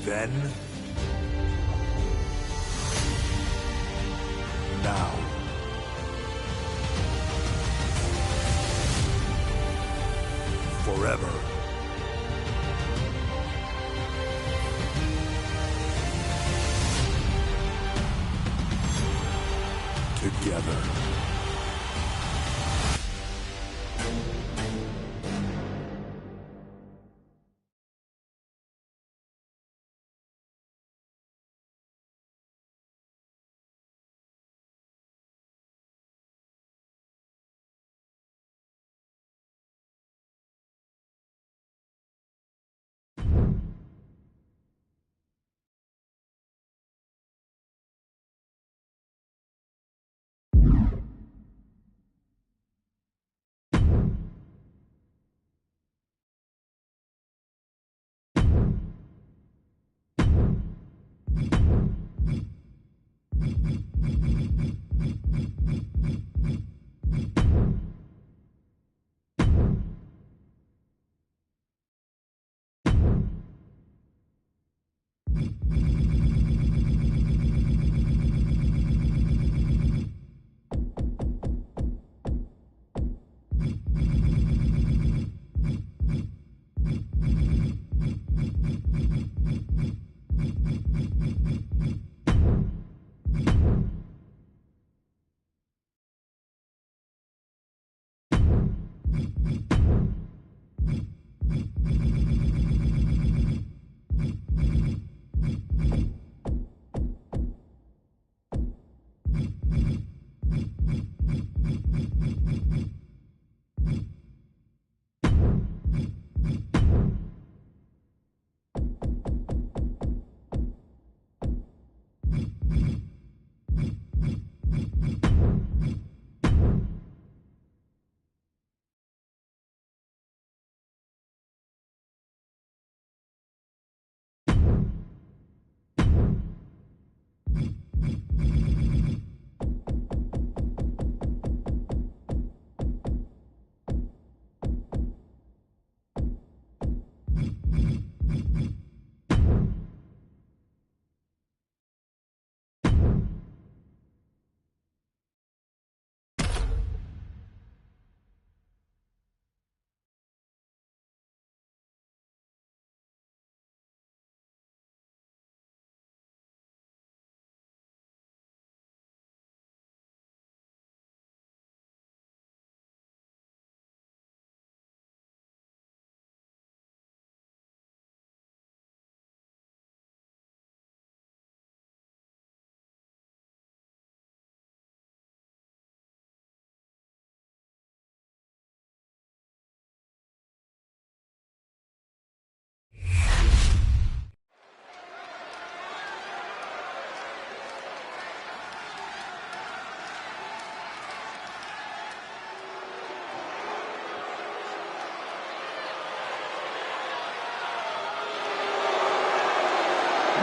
Then, now, forever. Together.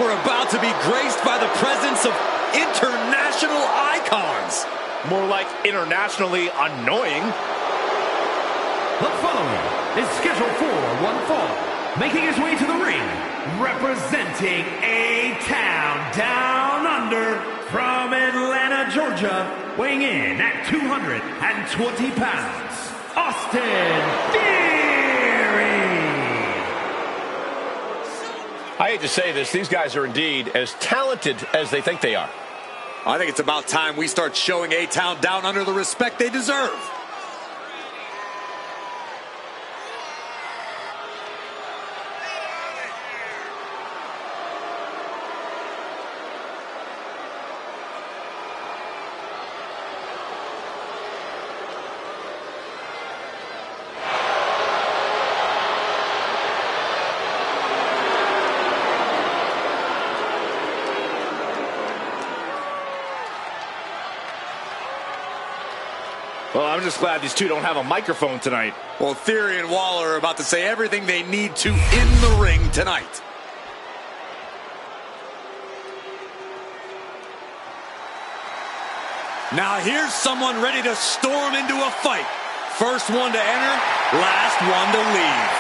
We're about to be graced by the presence of international icons. More like internationally annoying. The following is scheduled for one fall, making his way to the ring, representing A-Town Down Under from Atlanta, Georgia, weighing in at 220 pounds, Austin Derrick. I hate to say this, these guys are indeed as talented as they think they are. I think it's about time we start showing A-Town Down Under the respect they deserve. Well, I'm just glad these two don't have a microphone tonight. Well, Theory and Waller are about to say everything they need to in the ring tonight. Now here's someone ready to storm into a fight. First one to enter, last one to leave.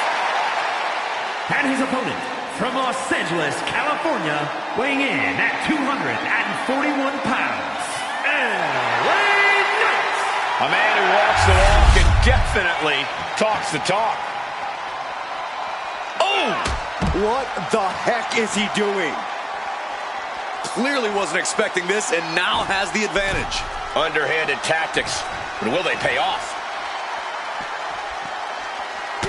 And his opponent from Los Angeles, California. California, weighing in at 241 pounds, LA Knight. A man who walks the walk and definitely talks the talk. Oh! What the heck is he doing? Clearly wasn't expecting this and now has the advantage. Underhanded tactics, but will they pay off?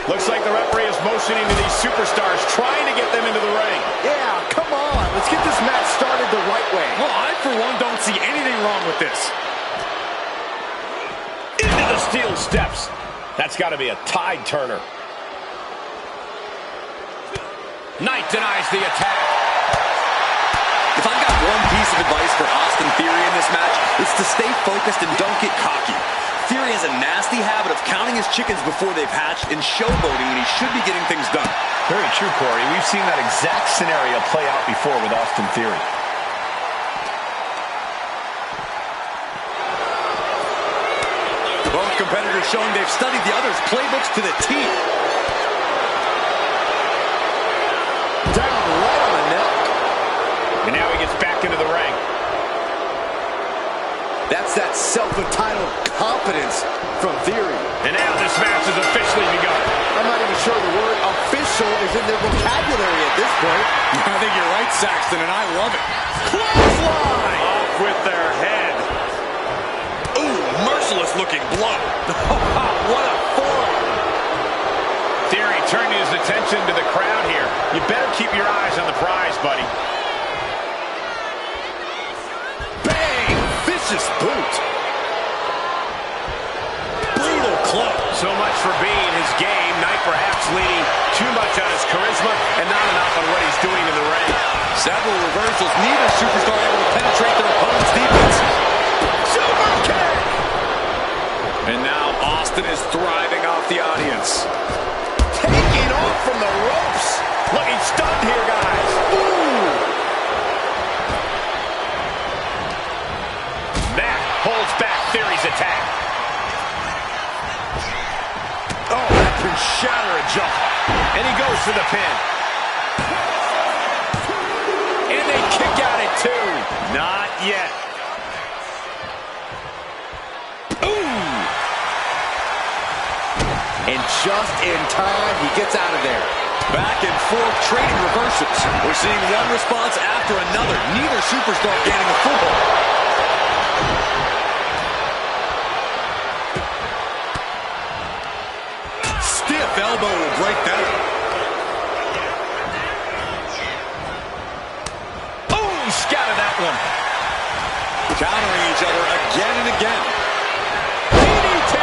Looks like the referee is motioning to these superstars, trying to get them into the ring. Yeah, come on. Let's get this match started the right way. Well, I, for one, don't see anything wrong with this. Into the steel steps. That's got to be a tide turner. Knight denies the attack. If I've got one piece of advice for Austin Theory in this match, it's to stay focused and don't get cocky. Theory has a nasty habit of counting his chickens before they've hatched and showboating when he should be getting things done. Very true, Corey. We've seen that exact scenario play out before with Austin Theory. Both competitors showing they've studied the other's playbooks to the T. Down right on the neck. And now he gets back into the ring. That's that self-entitled confidence from Theory. And now this match has officially begun. I'm not even sure the word official is in their vocabulary at this point. I think you're right, Saxton, and I love it. Clothesline! Off with their head. Ooh, merciless looking blow. What a forearm. Theory turning his attention to the crowd here. You better keep your eyes on the prize, buddy. Bang! Vicious boot. Brutal club. So much for being his game. Knight perhaps leaning too much on his charisma and not enough on what he's doing in the ring. Several reversals. Neither superstar able to penetrate their opponent's defense. Super kick! And now Austin is thriving off the audience. Taking off from the ropes. Looking stunned here, guys. Ooh! That holds back Theory's attack. Oh, that can shatter a jaw. And he goes for the pin. And they kick out at 2. Not yet. Ooh! And just in time, he gets out of there. Back and forth, trading reversals. We're seeing one response after another. Neither superstar gaining a foothold. Stiff elbow will break that up. Oh, he scattered that one. Countering each other again and again. DDT!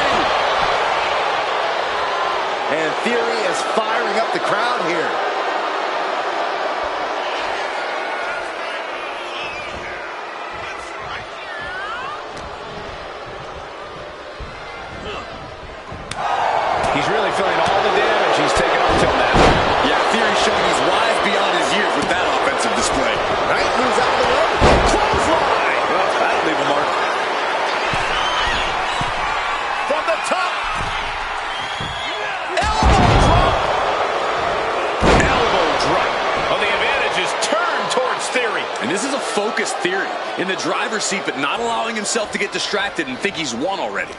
And Theory is firing up the crowd here. He's really feeling all the damage he's taken up till now. Yeah, Theory showing he's wise beyond his years with that offensive display. Knight moves out of the way. Clothesline! Well, that'll leave a mark. From the top. Elbow drop. Elbow drop. Oh, the advantage is turned towards Theory. And this is a focused Theory. In the driver's seat, but not allowing himself to get distracted and think he's won already.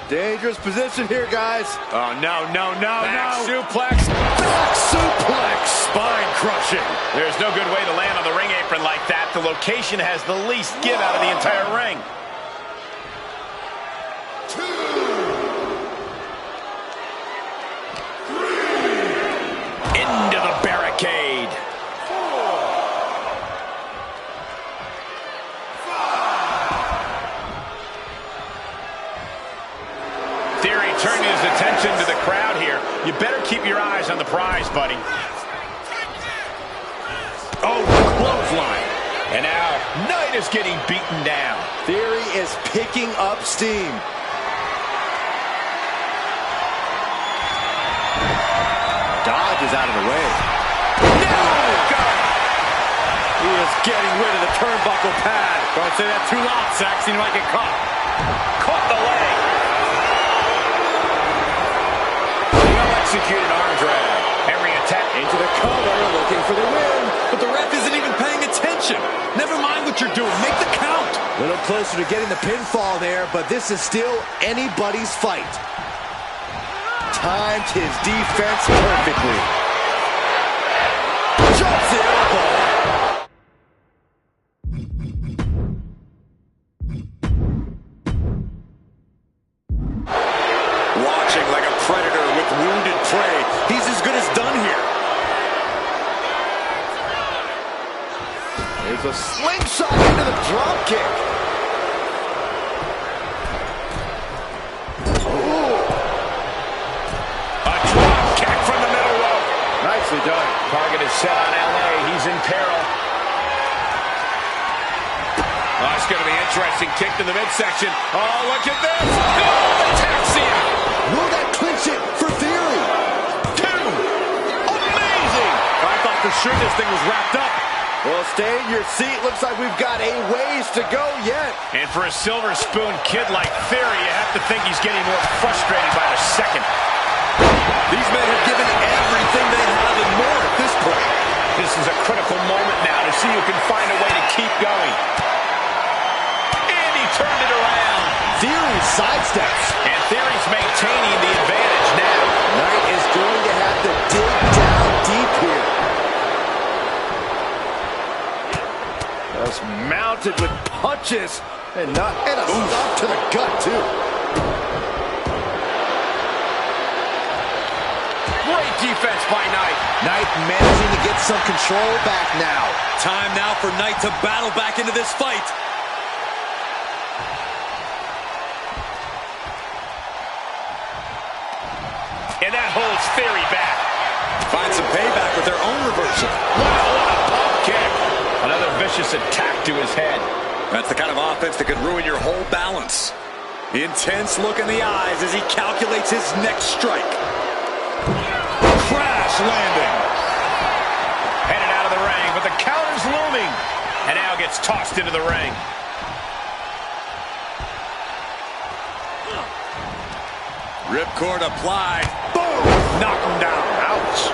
Dangerous position here, guys. Oh, no, no, no, Back no. suplex. Back suplex. Spine crushing. There's no good way to land on the ring apron like that. The location has the least give out of the entire ring. 2, 3. Into the barricade. 4, 5. Theory turning his attention to the crowd here. You better keep your eyes on the prize, buddy. Oh, clothesline. And now, Knight is getting beaten down. Theory is picking up steam. Dodge is out of the way. Oh, God. He is getting rid of the turnbuckle pad. Don't say that too loud, Saxon. You might get caught. Caught the leg. Well executed arm drag. Every attack into the cover, looking for the win. But the ref isn't even paying attention. Never mind what you're doing. Make the count. A little closer to getting the pinfall there, but this is still anybody's fight. Timed his defense perfectly. Jumps the elbow. Watching like a predator with wounded prey. He's as good as done here. There's a slingshot into the drop kick. Ooh. A drop kick from the middle rope. Nicely done. Target is set on LA. He's in peril. Oh, it's going to be interesting. Kicked in the midsection. Oh, look at this. Oh, the taxi. Will that clinch it for Theory? 2. Amazing. I thought for sure this thing was wrapped up. Well, stay in your seat. Looks like we've got a ways to go yet. And for a silver spoon kid like Theory, you have to think he's getting more frustrated by the second. These men have given everything they have and more at this point. This is a critical moment now to see who can find a way to keep going. And he turned it around. Theory sidesteps. And Theory's maintaining the advantage now. Knight is going to have to dig down deep here. Just mounted with punches and a stop to the gut too. Great defense by Knight. Knight managing to get some control back now. Time now for Knight to battle back into this fight. And that holds Theory back. Find some payback with their own reversal. Wow, what a pump kick. Another vicious attack to his head. That's the kind of offense that could ruin your whole balance. Intense look in the eyes as he calculates his next strike. Crash landing. Headed out of the ring, but the counter's looming. And now gets tossed into the ring. Ripcord applied. Boom! Knock him down. Ouch.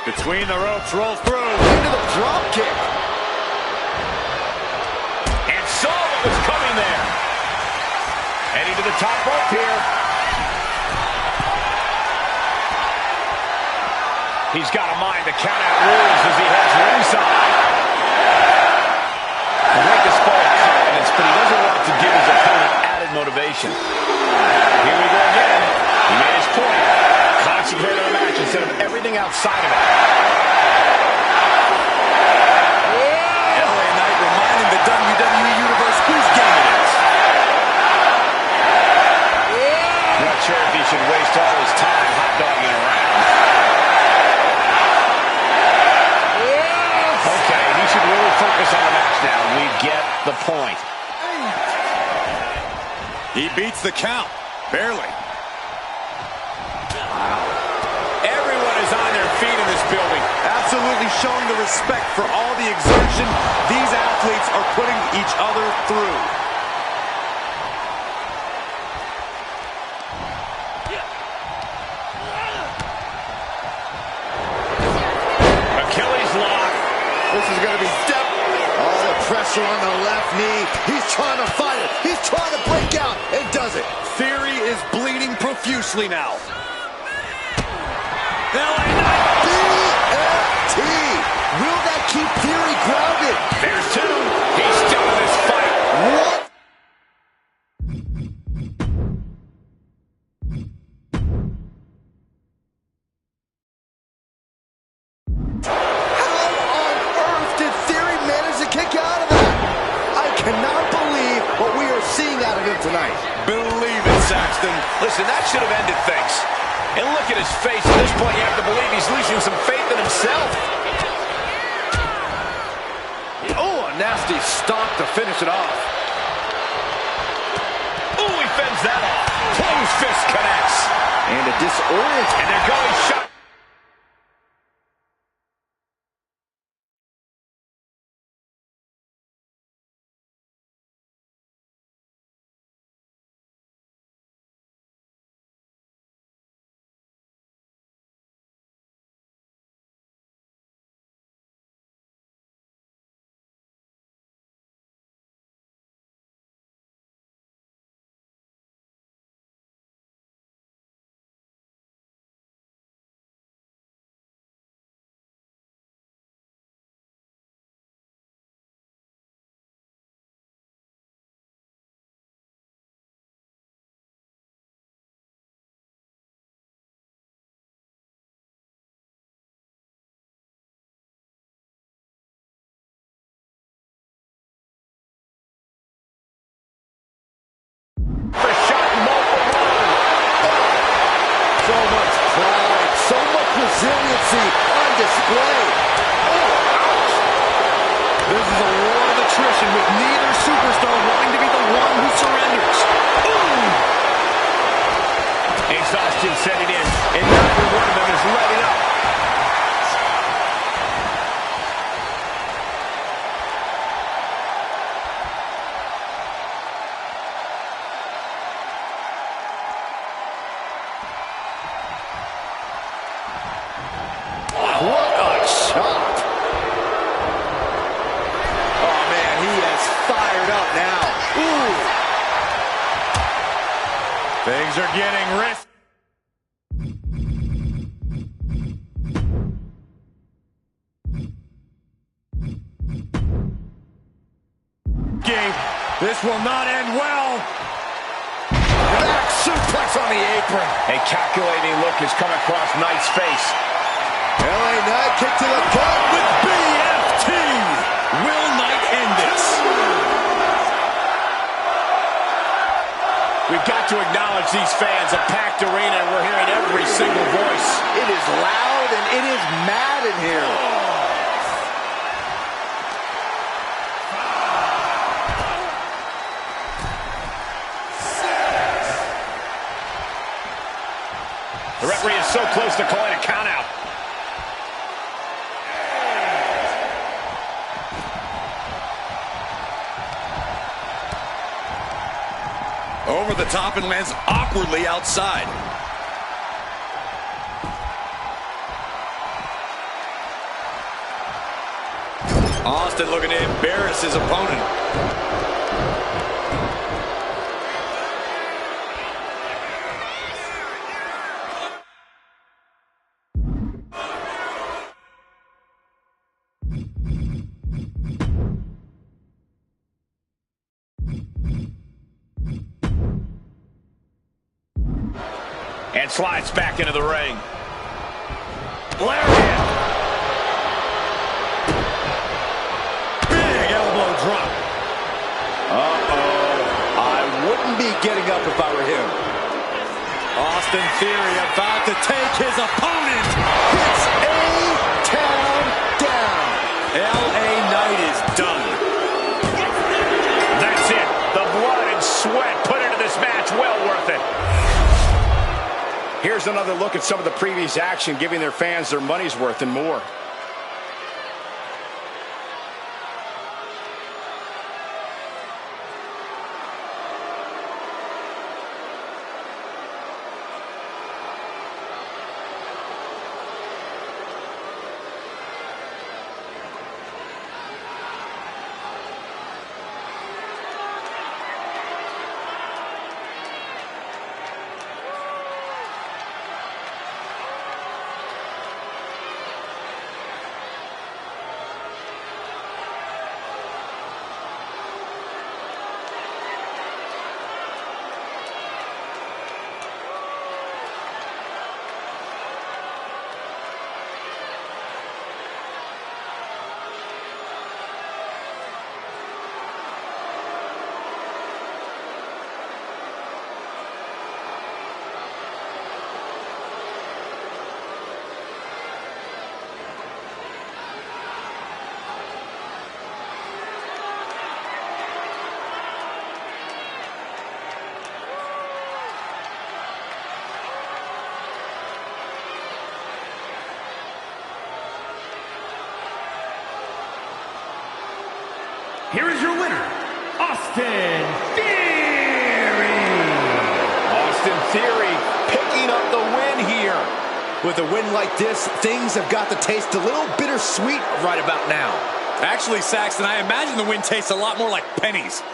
Between the ropes, rolls through. Into the drop kick. And saw what was coming there. Heading to the top rope here. He's got a mind to count out rules as he heads ringside. A great display of confidence, but he doesn't want to give his opponent added motivation. Here we go again. He made his point. Concentrate on the match instead of everything outside of it. LA Knight reminding the WWE Universe whose game it is. Not sure if he should waste all his time hot-dogging around. Okay, he should really focus on the match now. We get the point. He beats the count. Barely. Everyone is on their feet in this building. Absolutely showing the respect for all the exertion these athletes are putting each other through. Achilles lock. This is going to be step. All the pressure on the left knee. He's trying to fight it. He's trying to break out and does it. Theory is bleeding profusely now. LA Knight. BFT. Will that keep Theory grounded? There's 2. He's still in this fight. What? How on earth did Theory manage to kick out of that? I cannot believe what we are seeing out of him tonight. Believe it, Saxton. Listen, that should have ended things. And look at his face. At this point, you have to believe he's losing some faith in himself. Oh, a nasty stomp to finish it off. Ooh, he fends that off. Closed fist connects. And a disorient. And they're going shot. resiliency on display. This is a war of attrition with neither superstar wanting to be the one who surrenders. Ooh. Exhaustion setting in, and neither one of them is letting up. What a shot. Oh, man, he is fired up now. Ooh. Things are getting risky. This will not end well. Back suplex on the apron. A calculating look has come across Knight's face. LA Knight kick to the gut with BFT. Will Knight end this? We've got to acknowledge these fans, a packed arena, and we're hearing every single voice. It is loud and it is mad in here. The referee is so close to calling a countout. Over the top and lands awkwardly outside. Austin looking to embarrass his opponent. And slides back into the ring. Lariat. Big elbow drop. Uh-oh. I wouldn't be getting up if I were him. Austin Theory about to take his opponent. It's A-Town down. LA Knight is done. That's it. The blood and sweat put into this match, well worth it. Here's another look at some of the previous action, giving their fans their money's worth and more. Here is your winner, Austin Theory. Austin Theory picking up the win here. With a win like this, things have got to taste a little bittersweet right about now. Actually, Saxton, I imagine the win tastes a lot more like pennies.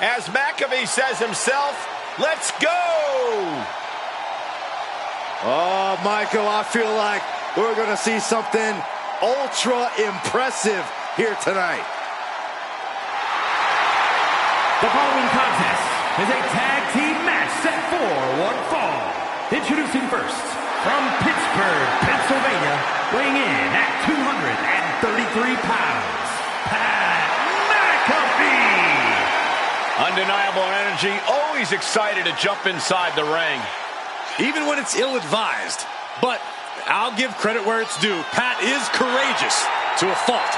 As McAfee says himself, let's go! Oh, Michael, I feel like we're going to see something ultra impressive here tonight. The following contest is a tag team match set for one fall. Introducing first, from Pittsburgh, Pennsylvania, weighing in at 233 pounds, Pat McAfee. Undeniable energy, always excited to jump inside the ring. Even when it's ill-advised. But I'll give credit where it's due. Pat is courageous to a fault.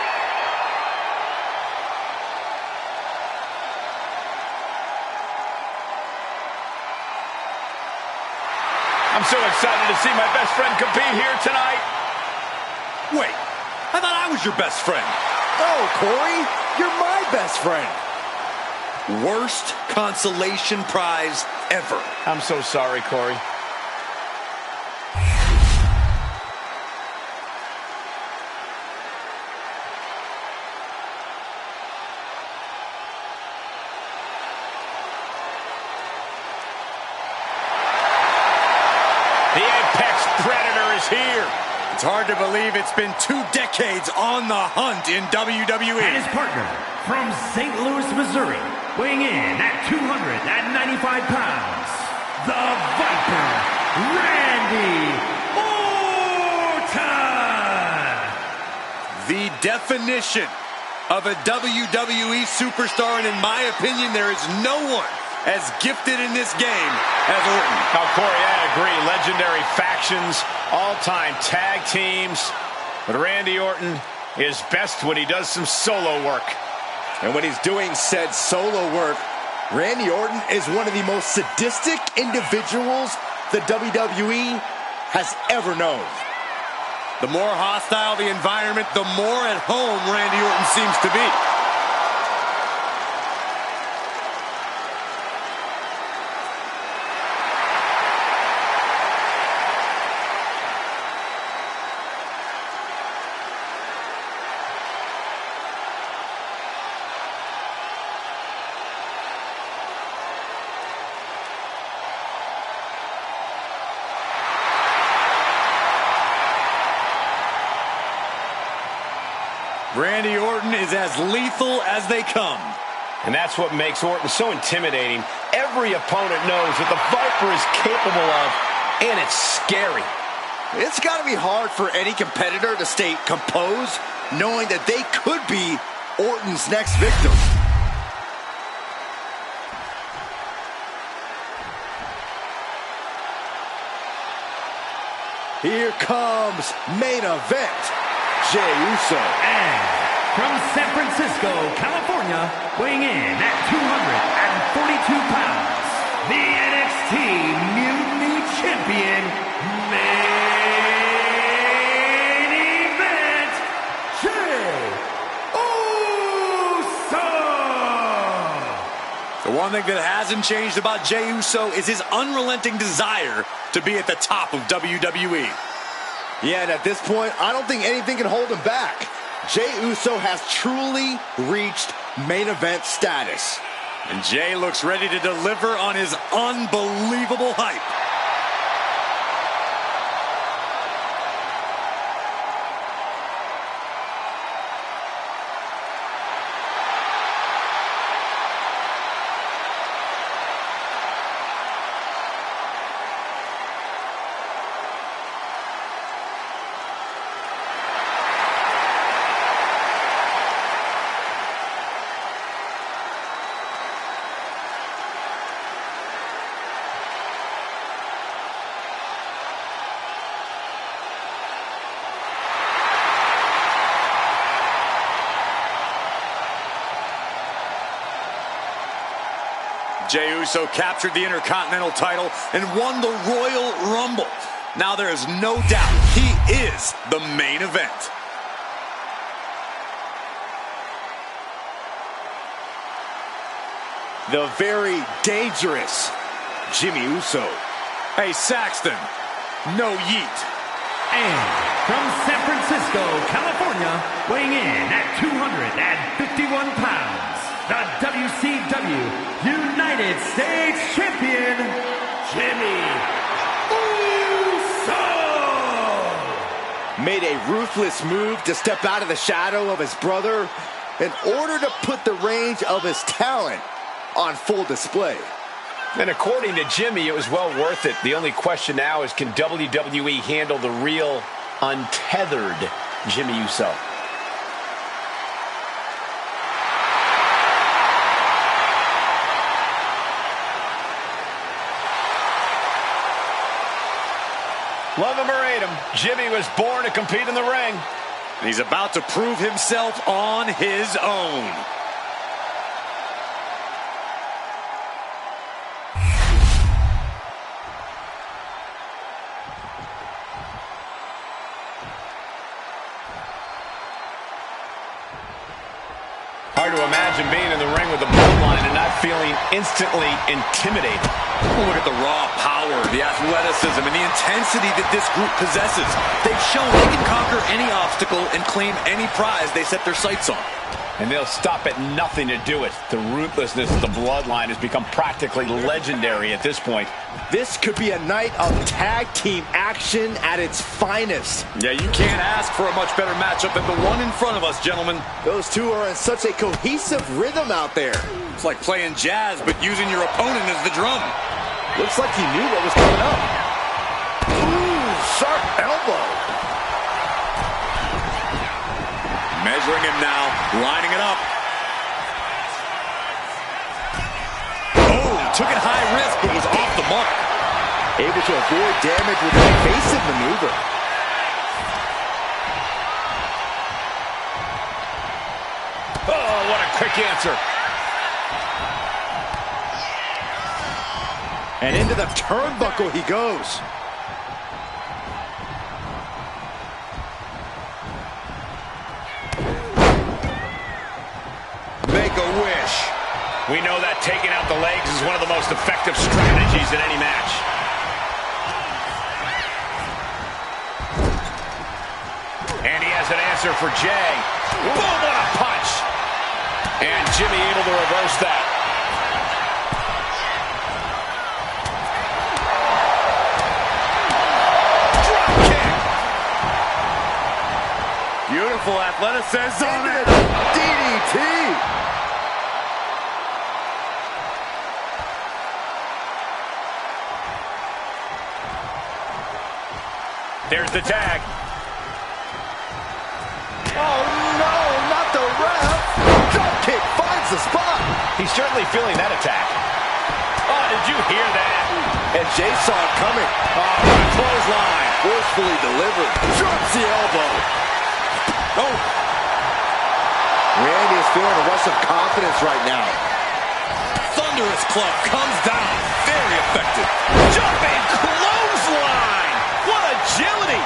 I'm so excited to see my best friend compete here tonight. Wait, I thought I was your best friend. Oh, Corey, you're my best friend. Worst consolation prize ever. I'm so sorry, Corey. The Apex Predator is here. It's hard to believe it's been 2 decades on the hunt in WWE. And his partner, from St. Louis, Missouri, weighing in at 295 pounds, the Viper, Randy Orton! The definition of a WWE superstar, and in my opinion, there is no one as gifted in this game as Orton. Now, Corey, I agree. Legendary factions, all-time tag teams. But Randy Orton is best when he does some solo work. And when he's doing said solo work, Randy Orton is one of the most sadistic individuals the WWE has ever known. The more hostile the environment, the more at home Randy Orton seems to be. Randy Orton is as lethal as they come. And that's what makes Orton so intimidating. Every opponent knows what the Viper is capable of, and it's scary. It's got to be hard for any competitor to stay composed, knowing that they could be Orton's next victim. Here comes main event. Jey Uso. And from San Francisco, California, weighing in at 242 pounds, the NXT Mutiny Champion, main event, Jey Uso. The one thing that hasn't changed about Jey Uso is his unrelenting desire to be at the top of WWE. Yeah, and at this point, I don't think anything can hold him back. Jey Uso has truly reached main event status. And Jey looks ready to deliver on his unbelievable hype. Jey Uso captured the Intercontinental title and won the Royal Rumble. Now there is no doubt he is the main event. The very dangerous Jimmy Uso. Hey, Saxton, no yeet. And from San Francisco, California, weighing in at 251 pounds, the WCW United States Champion, Jimmy Uso! Made a ruthless move to step out of the shadow of his brother in order to put the range of his talent on full display. And according to Jimmy, it was well worth it. The only question now is, can WWE handle the real, untethered Jimmy Uso? Love him or hate him, Jimmy was born to compete in the ring. And he's about to prove himself on his own. Hard to imagine being in the ring with the bloodline and not feeling instantly intimidated. Look at the raw power, the athleticism, and the intensity that this group possesses. They've shown they can conquer any obstacle and claim any prize they set their sights on. And they'll stop at nothing to do it. The ruthlessness of the bloodline has become practically legendary at this point. This could be a night of tag team action at its finest. Yeah, you can't ask for a much better matchup than the one in front of us, gentlemen. Those two are in such a cohesive rhythm out there. It's like playing jazz, but using your opponent as the drum. Looks like he knew what was coming up. Ooh, sharp elbow. Measuring him now, lining it up. Oh, took it high risk, but was off the mark. Able to avoid damage with an evasive maneuver. Oh, what a quick answer. And into the turnbuckle he goes. Make a wish. We know that taking out the legs is one of the most effective strategies in any match. And he has an answer for Jay. Boom, what a punch. And Jimmy able to reverse that. Beautiful athleticism on it. DDT. There's the tag. Oh no, not the ref. Drop kick finds the spot. He's certainly feeling that attack. Oh, did you hear that? And Jay saw it coming. Oh, what a clothesline. Forcefully delivered. Drops the elbow. Oh. Randy is feeling a rush of confidence right now. Thunderous club comes down. Very effective. Jumping clothesline. What agility.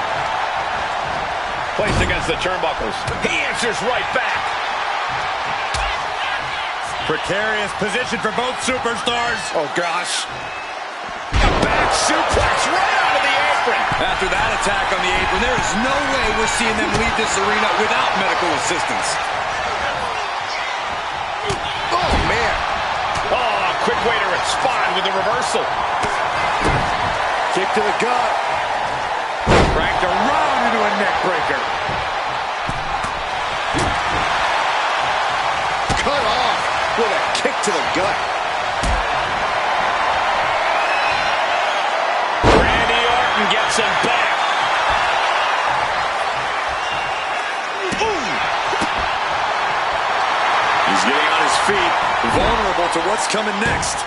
Placed against the turnbuckles. He answers right back. Precarious position for both superstars. Oh gosh. A back suplex right out of the apron. After that attack on the apron, there is no way we're seeing them leave this arena without medical assistance. Oh man. Oh, quick way to respond with the reversal. Kick to the gut. Cranked around into a neck breaker. Cut off with a kick to the gut. Randy Orton gets him back. Ooh. He's getting on his feet, vulnerable to what's coming next.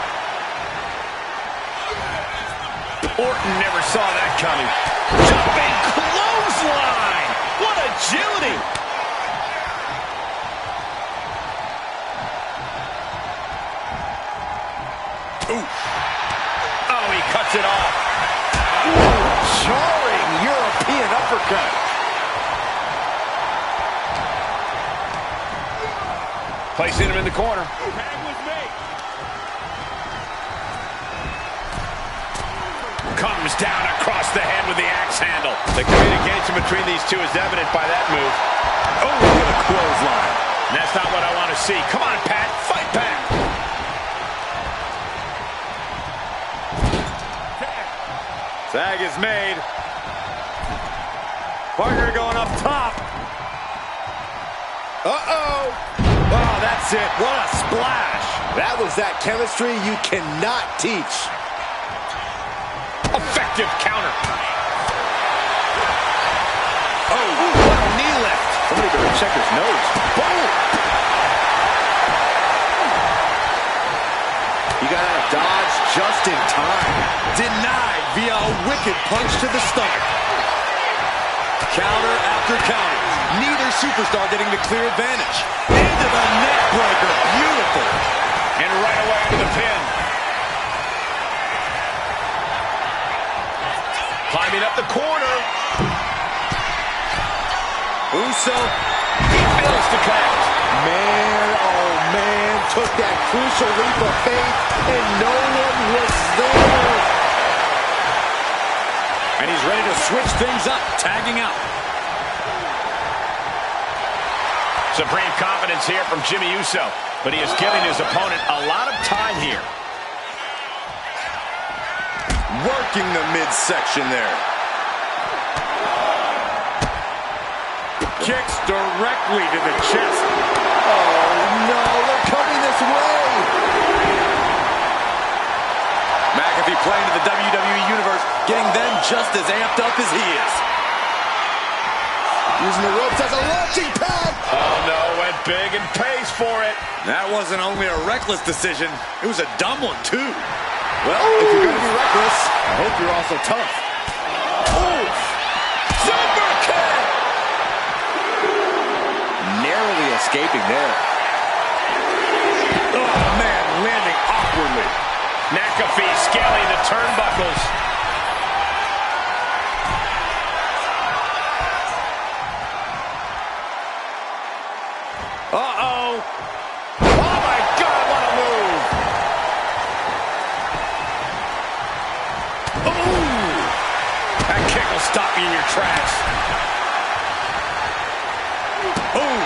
Orton never saw that coming. Jumping clothesline. What agility. Ooh. Oh, he cuts it off. Ooh, jarring European uppercut. Placing him in the corner. Comes down across the head with the axe handle. The communication between these two is evident by that move. Oh, what a clothesline. And that's not what I want to see. Come on, Pat. Fight back. Tag is made. Partner going up top. Uh-oh. Oh, that's it. What a splash. That was that chemistry you cannot teach. Effective counter. Oh, what a knee lift. Somebody better check his nose. Boom. He got out of dodge just in time. Denied via a wicked punch to the stomach. Counter after counter. Neither superstar getting the clear advantage. Into the neck breaker. Beautiful. And right away into the pin. Climbing up the corner. Uso. He fails to count. Man, oh man, took that crucial leap of faith, and no one was there. And he's ready to switch things up, tagging out. Supreme confidence here from Jimmy Uso, but he is giving his opponent a lot of time here. Working the midsection there. Kicks directly to the chest. Oh no, they're coming this way. McAfee playing to the WWE Universe, getting them just as amped up as he is. Using the ropes as a launching pad. Oh no, went big and pays for it. That wasn't only a reckless decision, it was a dumb one too. Well, if you're going to be reckless, I hope you're also tough. Oh! Super kick! Narrowly escaping there. Oh man, landing awkwardly. McAfee scaling the turnbuckles. Uh-oh. Oh my God, what a move. Ooh. That kick will stop you in your tracks. Boom.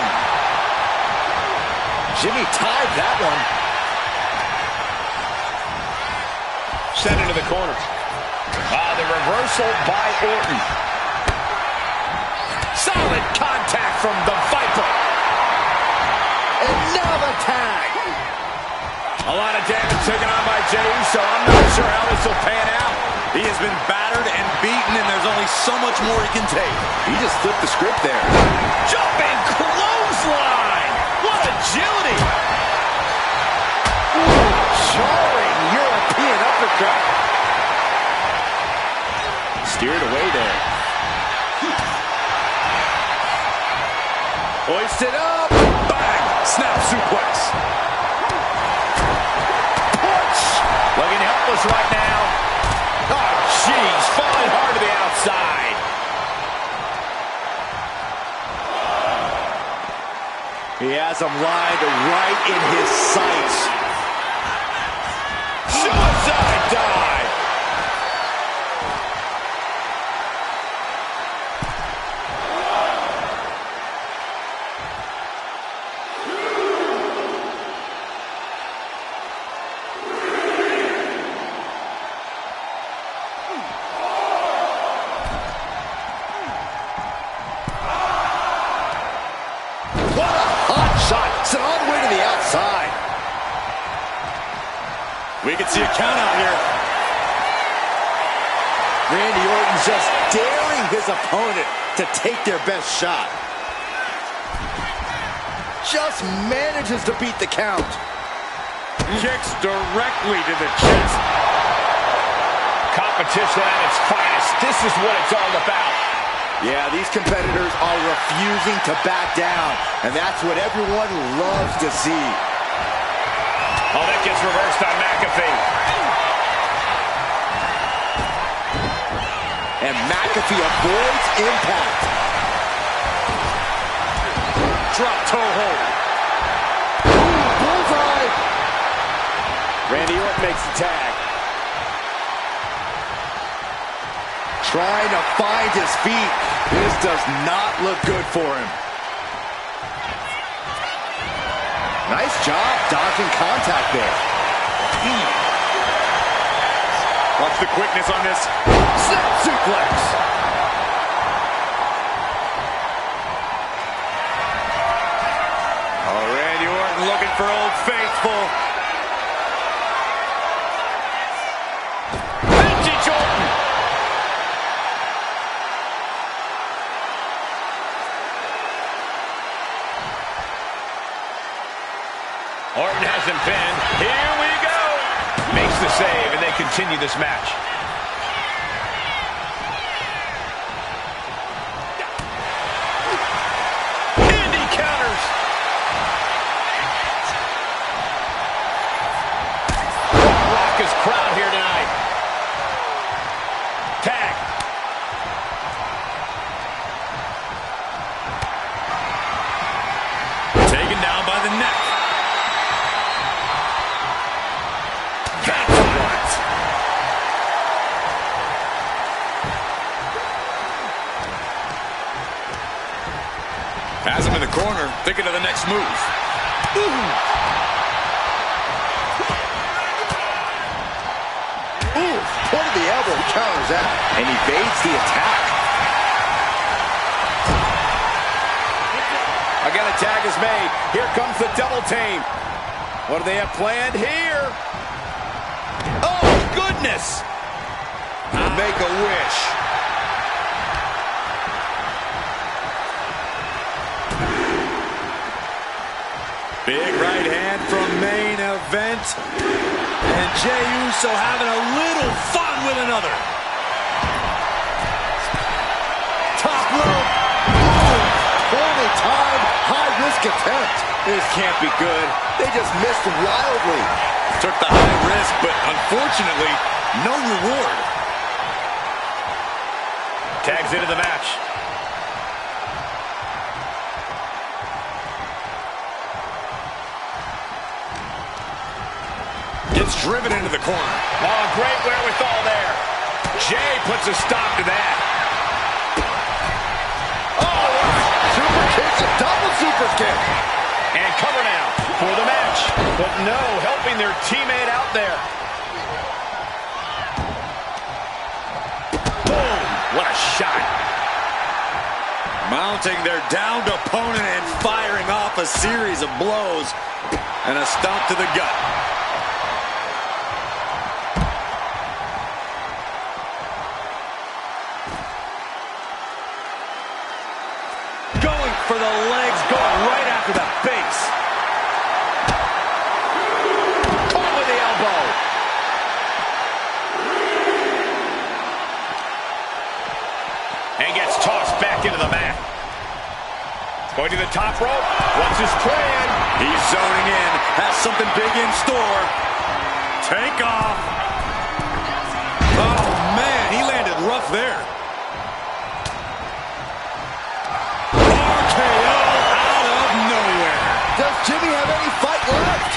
Jimmy tied that one. Sent into the corner. The reversal by Orton. Solid contact from the Viper. And now the tag. A lot of damage taken on by Jey Uso. I'm not sure how this will pan out. He has been battered and beaten, and there's only so much more he can take. He just flipped the script there. Jumping clothesline. What agility. Jarring European uppercut. Steered away there. Hoisted up. Bang. Snap suplex. Push. Looking helpless right now. Oh, jeez. Falling hard to the outside. He has him lined right in his sights. Suicide dive. Sent all the way to the outside. We can see a count out here. Randy Orton just daring his opponent to take their best shot. Just manages to beat the count. Kicks directly to the chest. Competition at its finest. This is what it's all about. Yeah, these competitors are refusing to back down, and that's what everyone loves to see. Oh, that gets reversed on McAfee. And McAfee avoids impact. Drop toe hold. Bullseye. Randy Orton makes the tag. Trying to find his feet. This does not look good for him. Nice job dodging contact there. Watch the quickness on this. Snap suplex. Oh, Randy Orton looking for Old Faithful. Vintage Orton. Orton has him pinned. Here we go. Makes the save, and they continue this match. And he counters. Rock his crowd here tonight. Tag. Taken down by the neck. Has him in the corner, thinking of the next move. Ooh, point of the elbow counters that and evades the attack. Again, a tag is made. Here comes the double team. What do they have planned here? Oh, goodness! Make a wish. Big right hand from main event. And Jey Uso having a little fun with another. Top rope. Ooh, poorly timed, high-risk attempt. This can't be good. They just missed wildly. Took the high risk, but unfortunately, no reward. Tags into the match. Gets driven into the corner. Oh, great wherewithal there. Jey puts a stop to that. Oh, super kick, a double super kick. And cover now for the match. But no helping their teammate out there. Boom. What a shot. Mounting their downed opponent and firing off a series of blows. And a stomp to the gut. For the legs, going right after the base. Caught with the elbow. And gets tossed back into the mat. Going to the top rope. What's his plan? He's zoning in. Has something big in store. Take off. Oh, man, he landed rough there. Does Jimmy have any fight left?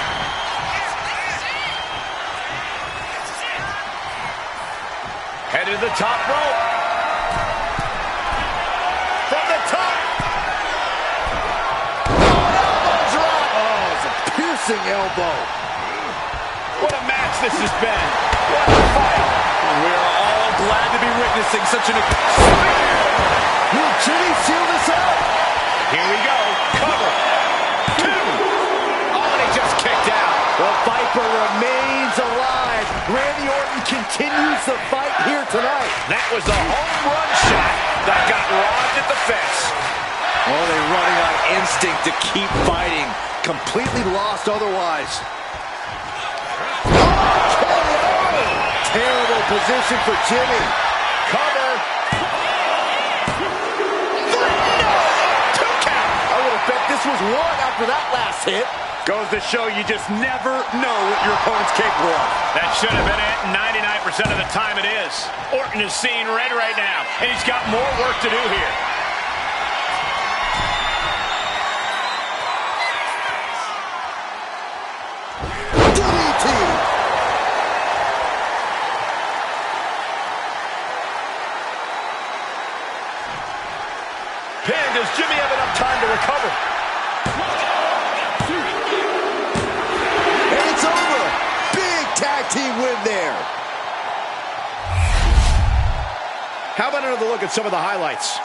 Headed to the top rope. From the top. Elbow drop. Oh, it's a piercing elbow. What a match this has been. What a fight. We are all glad to be witnessing such an... Will Jimmy seal this out? Here we go. Cover. Two. Oh, and he just kicked out. The Viper remains alive. Randy Orton continues the fight here tonight. That was a home run shot that got robbed at the fence. Oh, they're running on instinct to keep fighting. Completely lost otherwise. Terrible position for Jimmy. Cover. I would have bet this was one after that last hit. Goes to show you just never know what your opponent's capable of. That should have been it. 99% of the time it is. Orton is seeing red right now, and he's got more work to do here. DDT. Pin, does Jimmy have enough time to recover? team win there. How about another look at some of the highlights?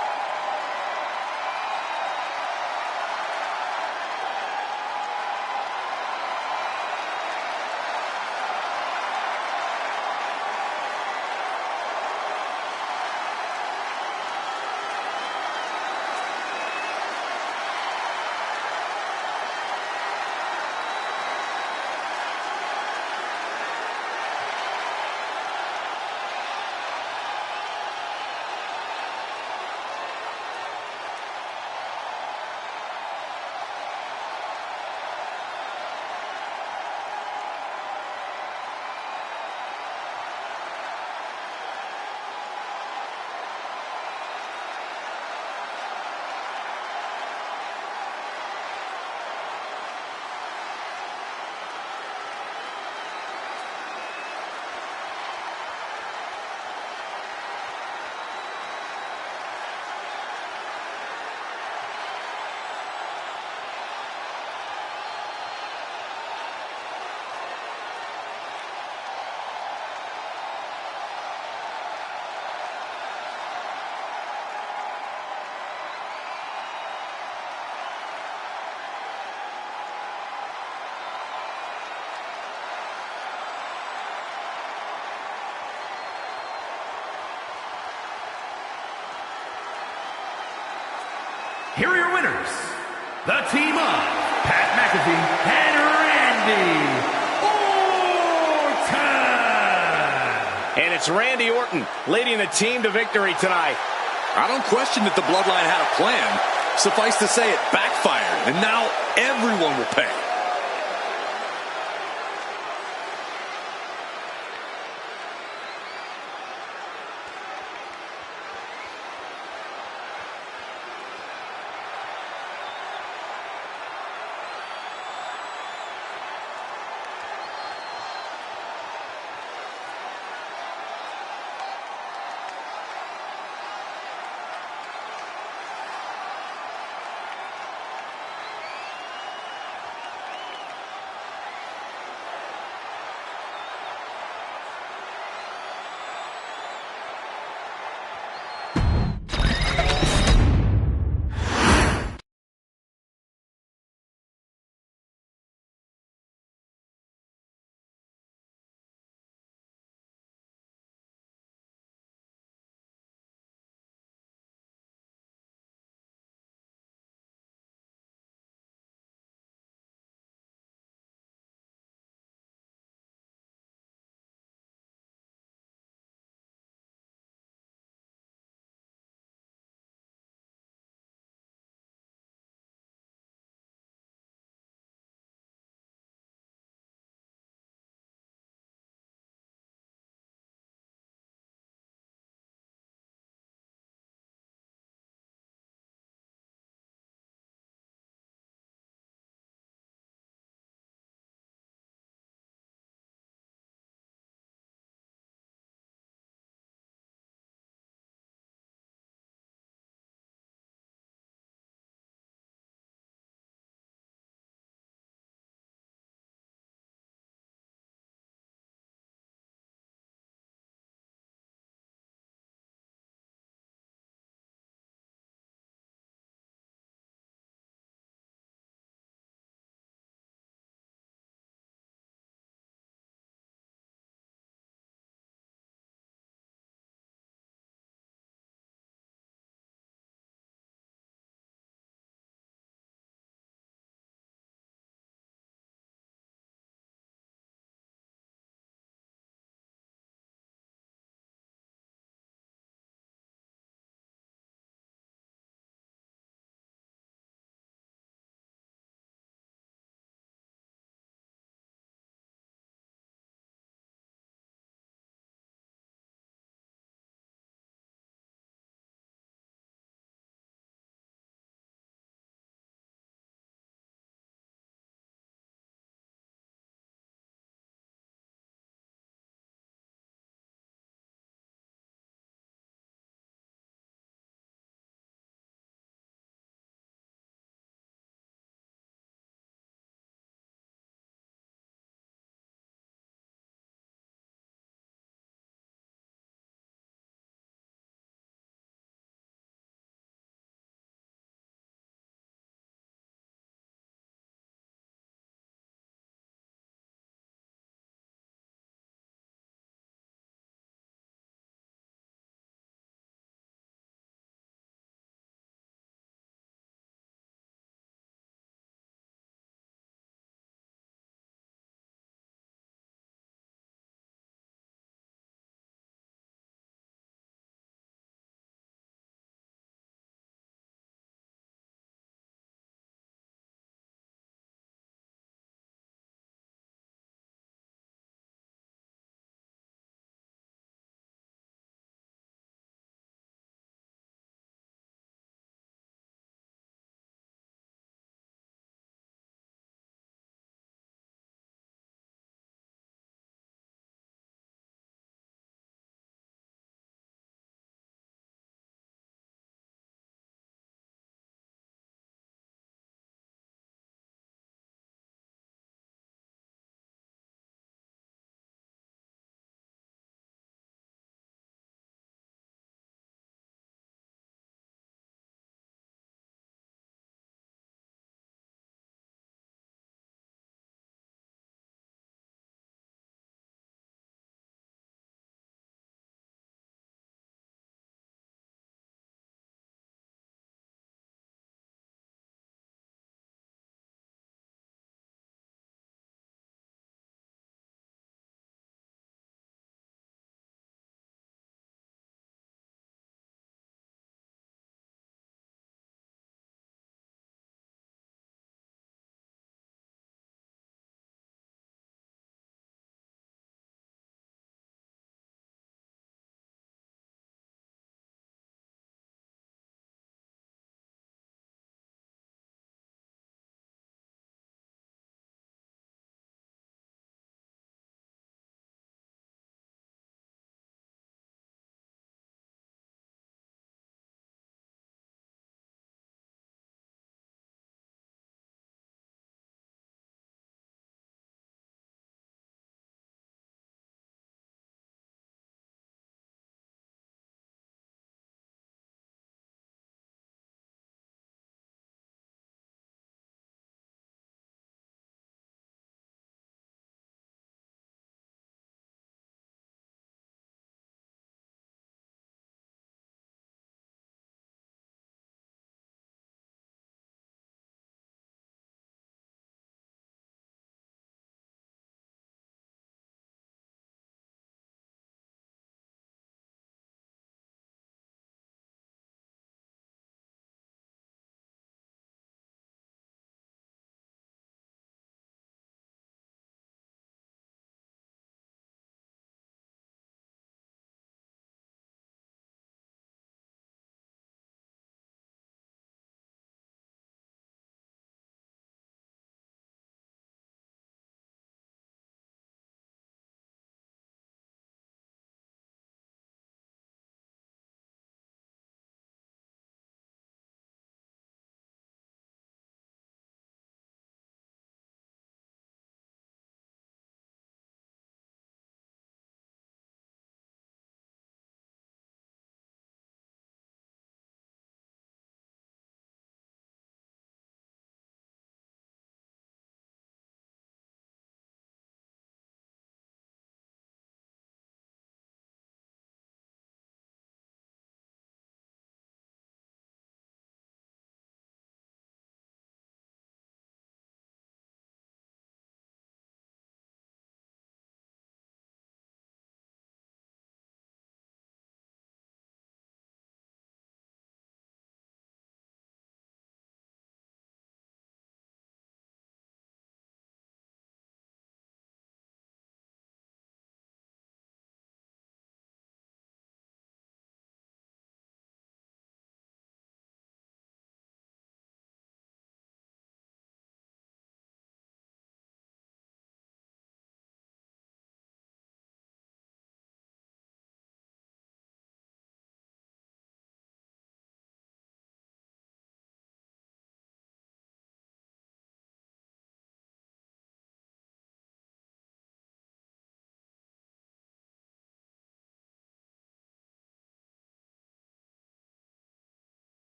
Here are your winners, the team of Pat McAfee and Randy Orton. And it's Randy Orton leading the team to victory tonight. I don't question that the Bloodline had a plan. Suffice to say, it backfired, and now everyone will pay.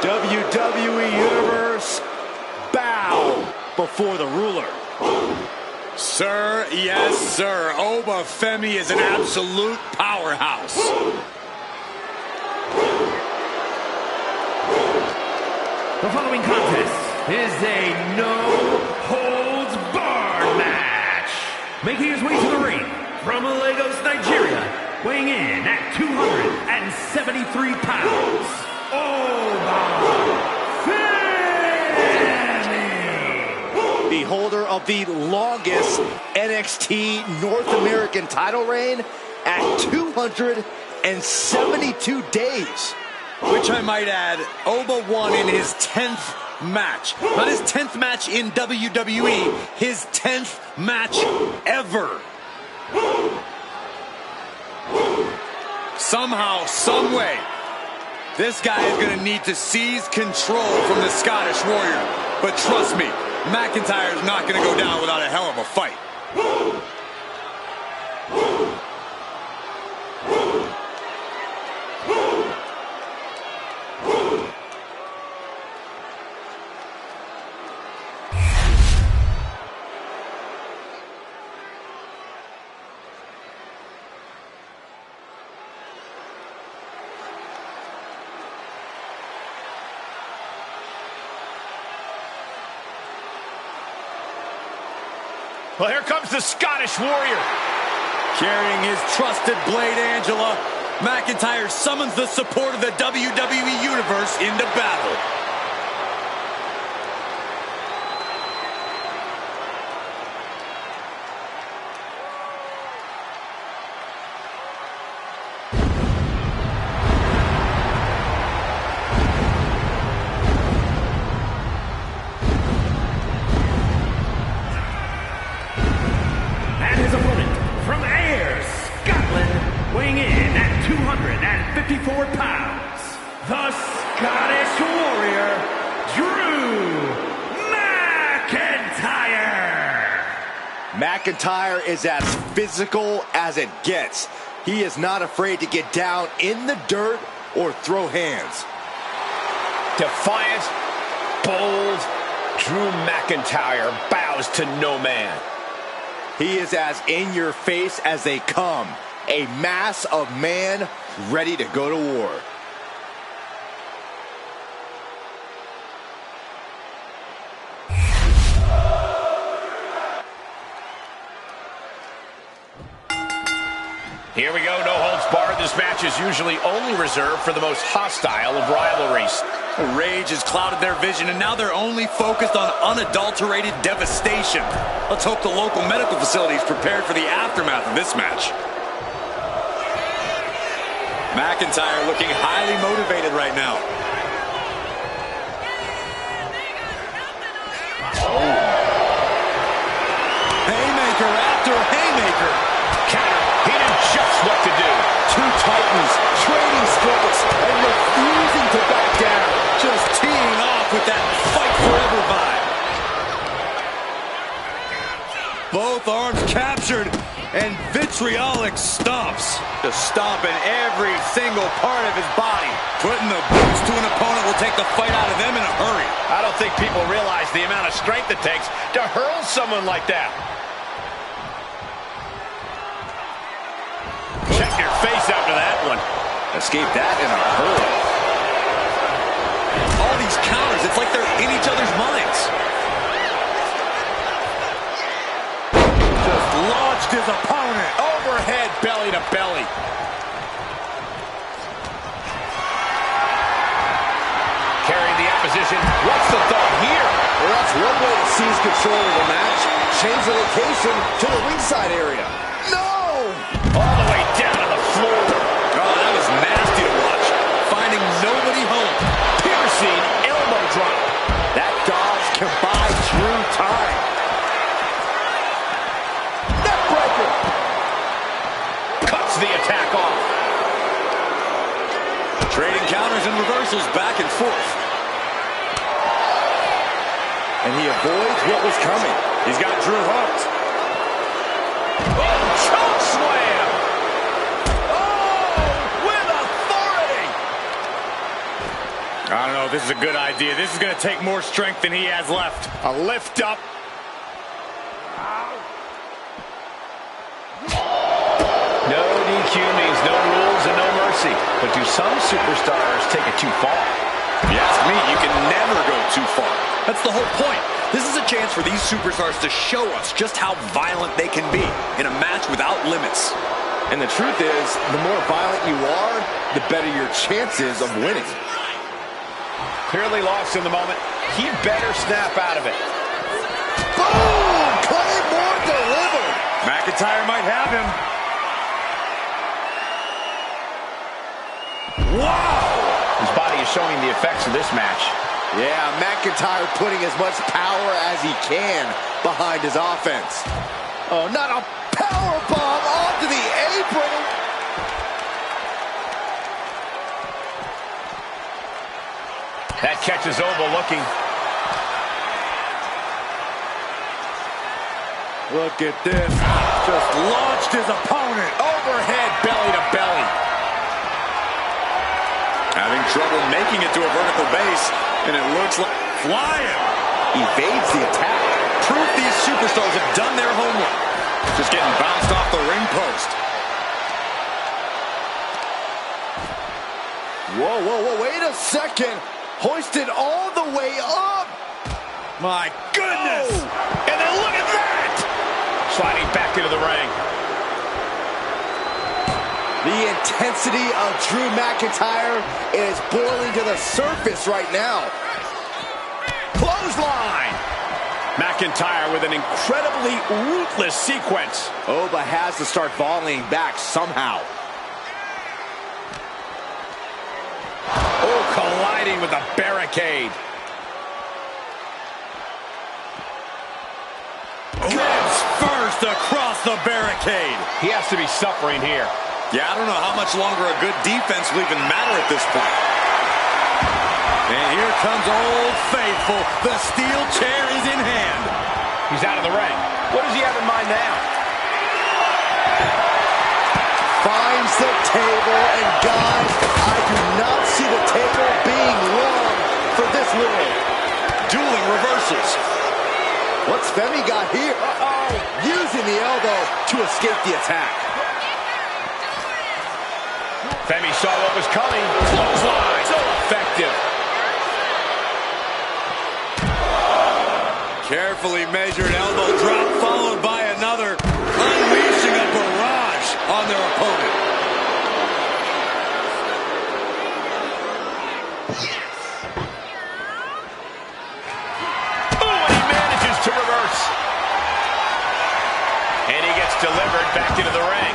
WWE Universe, bow before the ruler. Sir, yes, sir. Oba Femi is an absolute powerhouse. The following contest is a no-holds-barred match. Making his way to the ring from Lagos, Nigeria, weighing in at 273 pounds, Oba Femi! the holder of the longest NXT North American title reign at 272 days. Which I might add, Oba won in his 10th match. Not his 10th match in WWE, his 10th match ever. Somehow, some way, this guy is going to need to seize control from the Scottish Warrior. But trust me, McIntyre is not going to go down without a hell of a fight. Well, here comes the Scottish Warrior. Carrying his trusted blade, Angela, McIntyre summons the support of the WWE Universe into battle. Weighing in at 254 pounds, the Scottish Warrior, Drew McIntyre. McIntyre is as physical as it gets. He is not afraid to get down in the dirt or throw hands. Defiant, bold, Drew McIntyre bows to no man. He is as in your face as they come. A mass of man ready to go to war. Here we go, no holds barred. This match is usually only reserved for the most hostile of rivalries. Rage has clouded their vision, and now they're only focused on unadulterated devastation. Let's hope the local medical facility is prepared for the aftermath of this match. McIntyre looking highly motivated right now. Oh. Haymaker after haymaker. Counter. He knew just what to do. Two titans trading strikes and refusing to back down. Just teeing off with that fight forever vibe. Both arms captured. And vitriolic stomps. Just stomping every single part of his body. Putting the boots to an opponent will take the fight out of them in a hurry. I don't think people realize the amount of strength it takes to hurl someone like that. Check your face after that one. Escaped that in a hurry. All these counters, it's like they're in each other's minds. Launched his opponent. Overhead, belly to belly. Carrying the opposition. What's the thought here? Well, that's one way to seize control of the match. Change the location to the ringside area. No! All the way down to the floor. Oh, that was nasty to watch. Finding nobody home. Piercing elbow drop. That dodge can buy Drew time. Cuts the attack off. Trading counters and reversals back and forth. And he avoids what was coming. He's got Drew hooked. Oh, choke slam. Oh, with authority. I don't know if this is a good idea. This is going to take more strength than he has left. A lift up. No DQ means no rules and no mercy. But do some superstars take it too far? If you ask me, you can never go too far. That's the whole point. This is a chance for these superstars to show us just how violent they can be in a match without limits. And the truth is, the more violent you are, the better your chances of winning. Clearly lost in the moment. He better snap out of it. Boom! McIntyre might have him. Wow! His body is showing the effects of this match. Yeah, McIntyre putting as much power as he can behind his offense. Oh, not a powerbomb onto the apron. That catches overlooking. Look at this. Just launched his opponent. Overhead, belly to belly. Having trouble making it to a vertical base, and it looks like flying. Evades the attack. Proof these superstars have done their homework. Just getting bounced off the ring post. Whoa, whoa, whoa, wait a second. Hoisted all the way up. My goodness. Oh. And then look at that! Sliding back into the ring. The intensity of Drew McIntyre is boiling to the surface right now. Clothesline! McIntyre with an incredibly ruthless sequence. Oba has to start volleying back somehow. Oh, colliding with the barricade. Ribs first across the barricade. He has to be suffering here. Yeah, I don't know how much longer a good defense will even matter at this point. And here comes Old Faithful. The steel chair is in hand. He's out of the ring. What does he have in mind now? Finds the table, and guys, I do not see the table being long for this world. Dueling reversals. What's Femi got here? Using the elbow to escape the attack. Femi saw what was coming. Clothesline. So effective. Carefully measured elbow drop followed by another, unleashing a barrage on their opponent. Ooh, and he manages to reverse. And he gets delivered back into the ring.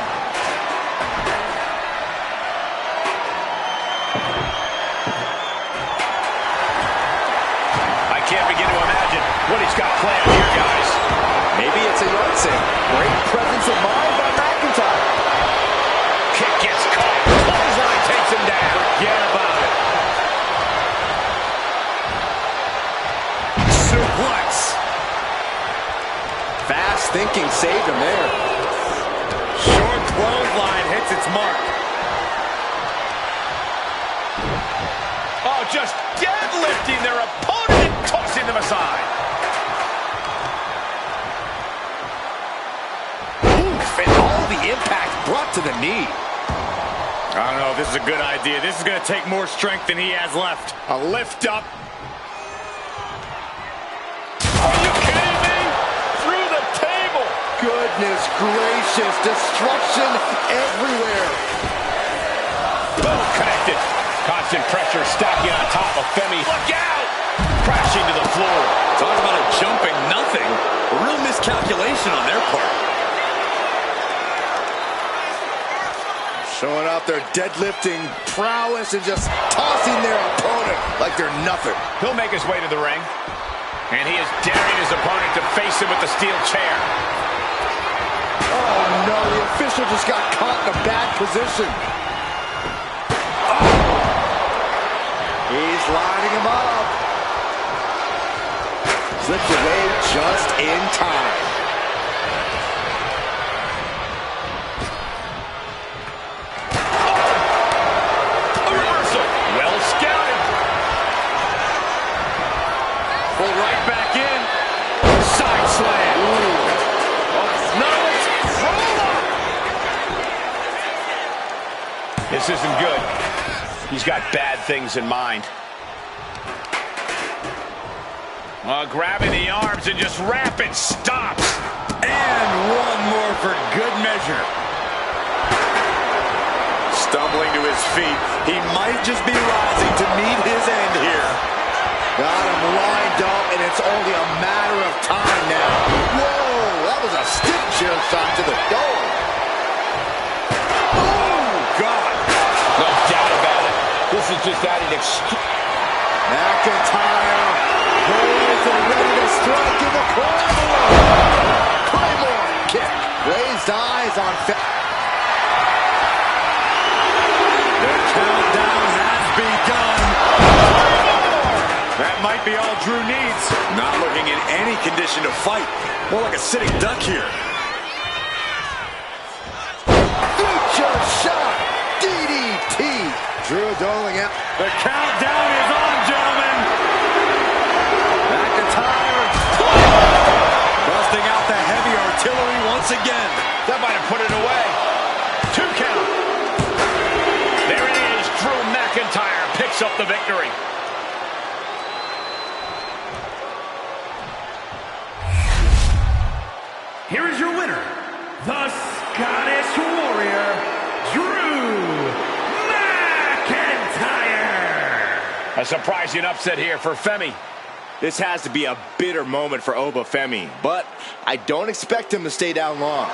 I can't begin to imagine what he's got planned here, guys. Maybe it's a yard sale. Great presence of mind by McIntyre. Kick gets caught. Clothesline takes him down. Forget about it. Suplex. Fast thinking saved him there. Short clothesline hits its mark. Oh, just deadlifting their opponent and tossing them aside. Oof, and all the impact brought to the knee. I don't know if this is a good idea. This is going to take more strength than he has left. A lift up. Are you kidding me? Through the table. Goodness gracious, destruction everywhere. Boom, connected. Constant pressure stacking on top of Femi. Look out! Crashing to the floor. Talk about a jumping nothing. A real miscalculation on their part. Showing off their deadlifting prowess and just tossing their opponent like they're nothing. He'll make his way to the ring. And he is daring his opponent to face him with the steel chair. Oh no, the official just got caught in a bad position. He's lining him up. Slipped away just in time. A reversal. Well scouted. Pull right back in. Side slam. No, it's roll up. This isn't good. He's got bad things in mind. Grabbing the arms and just rapid stops. And one more for good measure. Stumbling to his feet. He might just be rising to meet his end here. Got him lined up, and it's only a matter of time now. Whoa, That was a stiff chair shot to the dome. Oh, God. No doubt about it. This is just adding extreme. McIntyre poised and ready to strike in the corner. Claymore kick. Raised eyes on the countdown has begun. That might be all Drew needs. Not looking in any condition to fight. More like a sitting duck here. Future shot. DDT. Drew doling out. The countdown is on, gentlemen. McIntyre. Busting out the heavy artillery once again. That might have put it away. 2 count. There it is. Drew McIntyre picks up the victory. Here is your winner, the Scottish Warrior, Drew McIntyre. A surprising upset here for Femi. This has to be a bitter moment for Oba Femi, but I don't expect him to stay down long.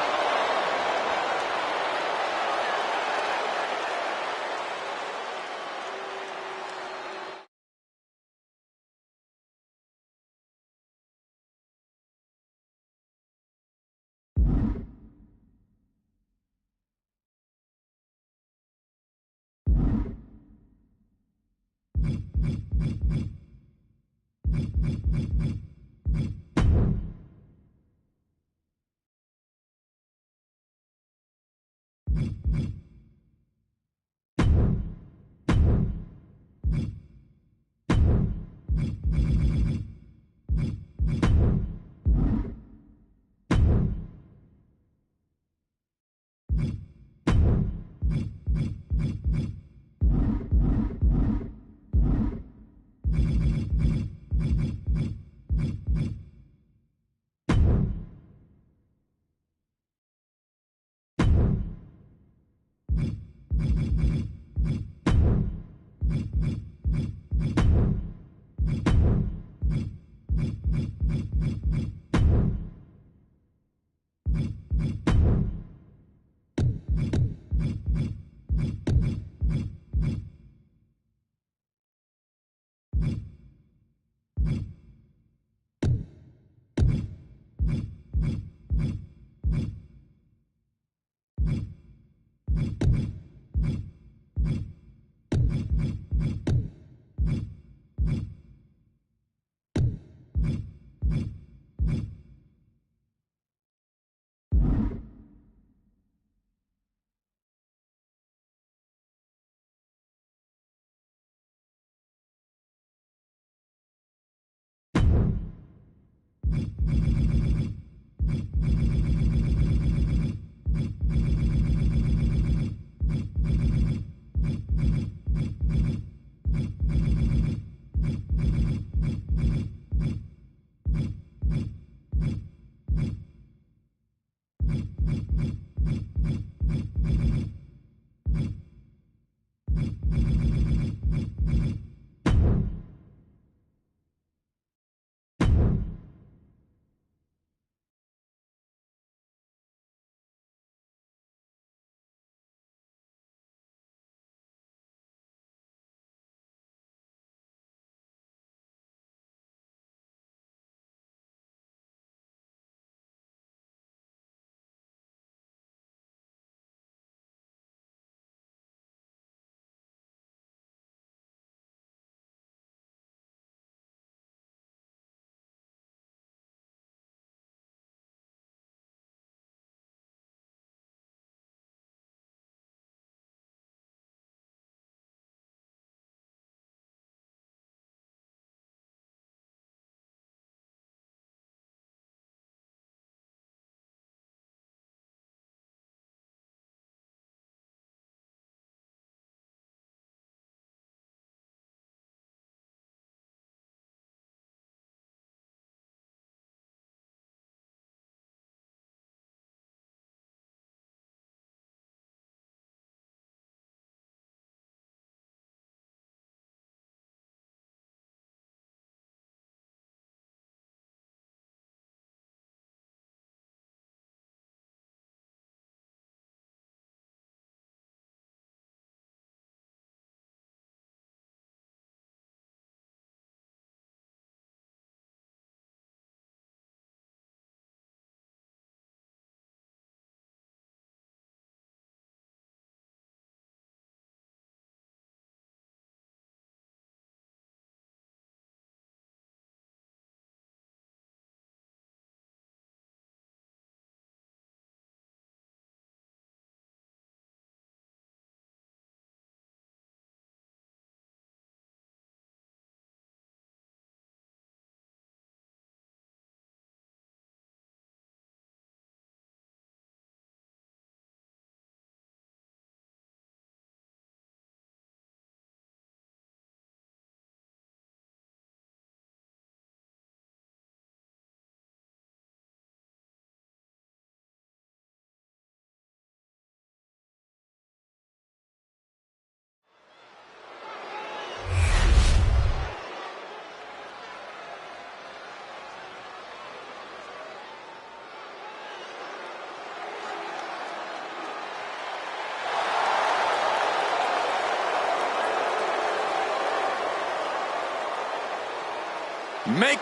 Make...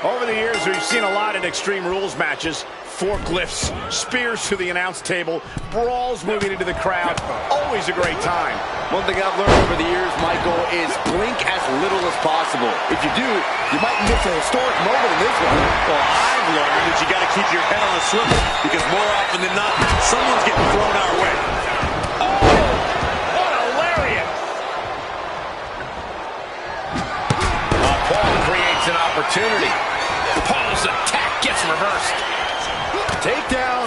Over the years, we've seen a lot in Extreme Rules matches. Forklifts, spears to the announce table, brawls moving into the crowd. Always a great time. One thing I've learned over the years, Michael, is blink as little as possible. If you do, you might miss a historic moment in this one. Well, I've learned that you got to keep your head on a swivel, because more often than not, someone's getting thrown our way. Oh, what a lariat! Paul creates an opportunity. Paul's attack gets reversed. Takedown.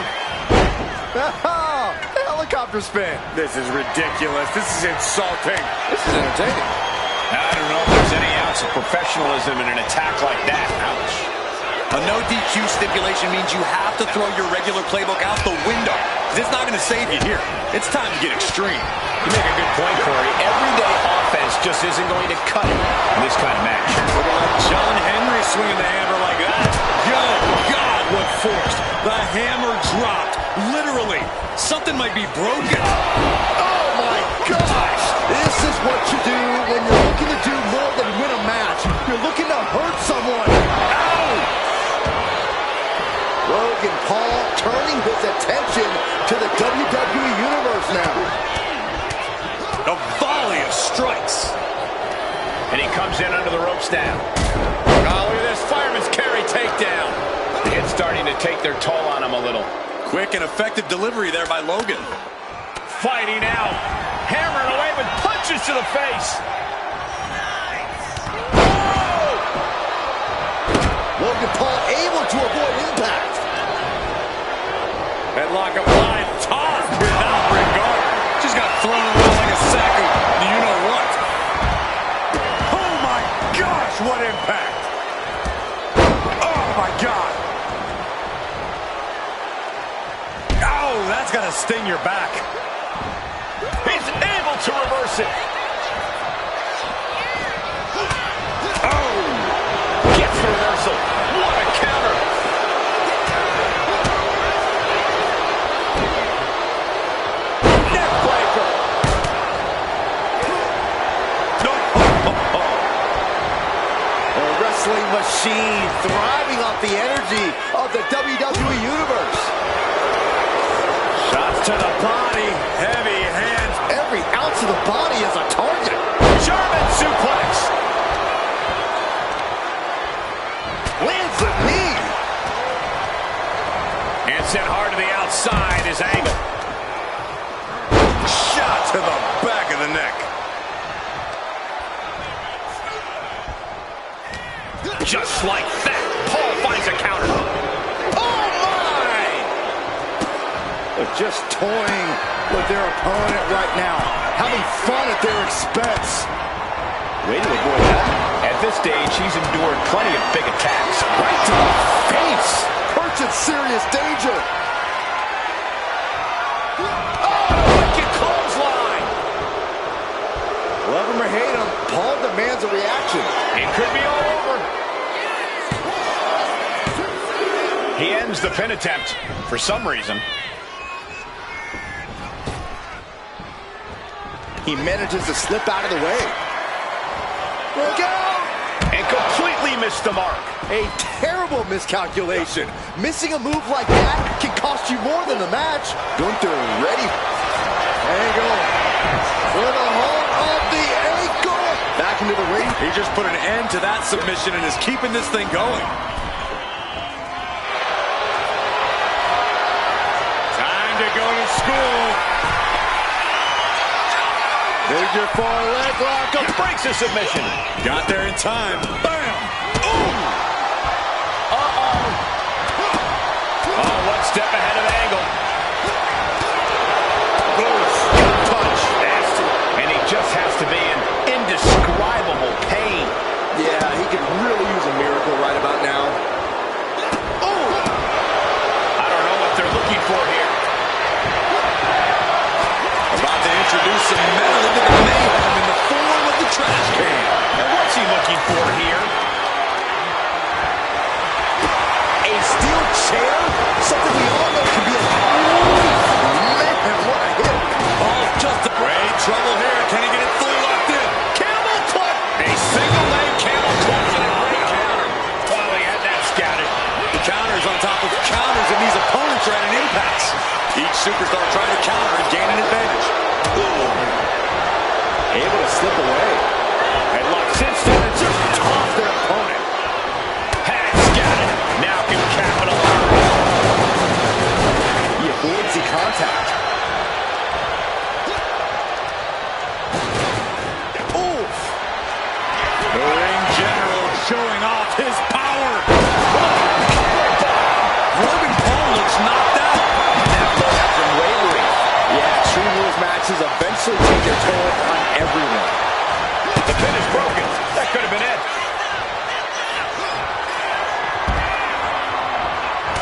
Helicopter spin. This is ridiculous. This is insulting. This is entertaining. I don't know if there's any ounce of professionalism in an attack like that. Ouch. A no DQ stipulation means you have to throw your regular playbook out the window. It's not going to save you here. It's time to get extreme. You make a good point, Corey. Everyday offense just isn't going to cut it in this kind of match. Look at John Henry swinging the hammer like that. Good God, what force. The hammer dropped. Literally. Something might be broken. Oh, my gosh. This is what you do when you're looking to do more than win a match. You're looking to hurt someone. Ow! Logan Paul turning his attention to the WWE Universe now. A volley of strikes. And he comes in under the ropes now. Oh, look at this fireman's carry takedown. It's starting to take their toll on him a little. Quick and effective delivery there by Logan. Fighting out. Hammering away with punches to the face. Oh! Logan Paul able to avoid impact. Headlock applied, tossed without regard. Just got thrown around like a sack of you-know-what. Oh, my gosh, what impact. Oh, my God. Oh, that's going to sting your back. He's able to reverse it. Oh! Gets the reversal. What a counter. Neckbreaker. No. A wrestling machine thriving off the energy of the WWE Universe. Shots to the body. Heavy hands. Every ounce of the body is a target. German suplex. Lands the knee. And sent hard to the outside is Angle. Shot to the back of the neck. Just like that, Paul finds a counter. Oh, my! They're just toying with their opponent right now, having fun at their expense. Way to avoid that. At this stage, he's endured plenty of big attacks. Right to the face. Perch in serious danger. Oh, wicked clothesline. Love him or hate him, Paul demands a reaction. It could be all over. He ends the pin attempt for some reason. He manages to slip out of the way. Look out! And completely missed the mark. A terrible miscalculation. Missing a move like that can cost you more than the match. Gunther ready. Angle. For the hold of the ankle. Back into the ring. He just put an end to that submission and is keeping this thing going. Time to go to school. There's your far leg lock. He breaks the submission. Got there in time. Bam! Ooh! Uh-oh. Oh, one step ahead of Angle. Goes. Punch. Nasty. And he just has to be in indescribable pain. Yeah, he could really use a miracle right about now. Oh! I don't know what they're looking for here. About to introduce some metal into the mayhem in the form of the trash can. And what's he looking for here? A steel chair? Something we all know can be a... Man, his power. Logan Paul looks knocked out. That look has been wavering. Yeah, Extreme Rules matches eventually take their toll on everyone. The pin is broken. That could have been it.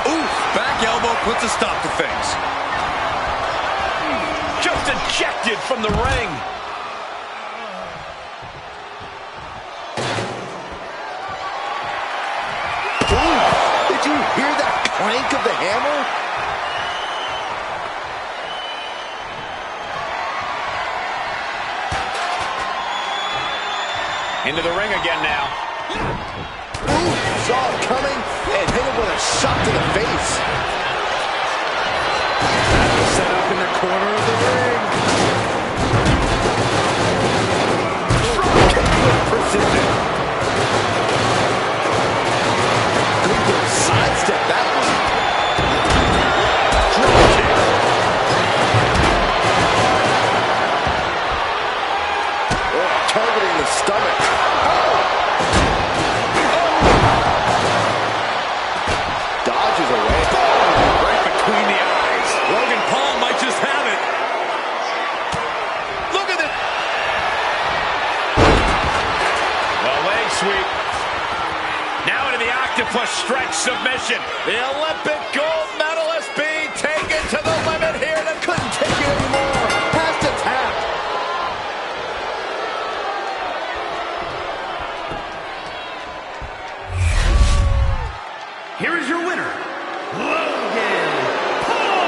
Oof, back elbow puts a stop to things. Just ejected from the ring. Ooh, did you hear that clank of the hammer? Into the ring again now. Ooh, saw it coming and hit him with a shot to the face. Set up in the corner of the ring. Drop kick with precision. Good to sidestep that one. Drop kick. Oh, targeting the stomach. Dodges away. Right between the eyes. Logan Paul might just have it. Look at it. The leg sweep. Now into the octopus stretch submission. The Olympic gold medalist being taken to the limit here. That couldn't take it anymore. Has to tap. Here is your winner, Logan Paul!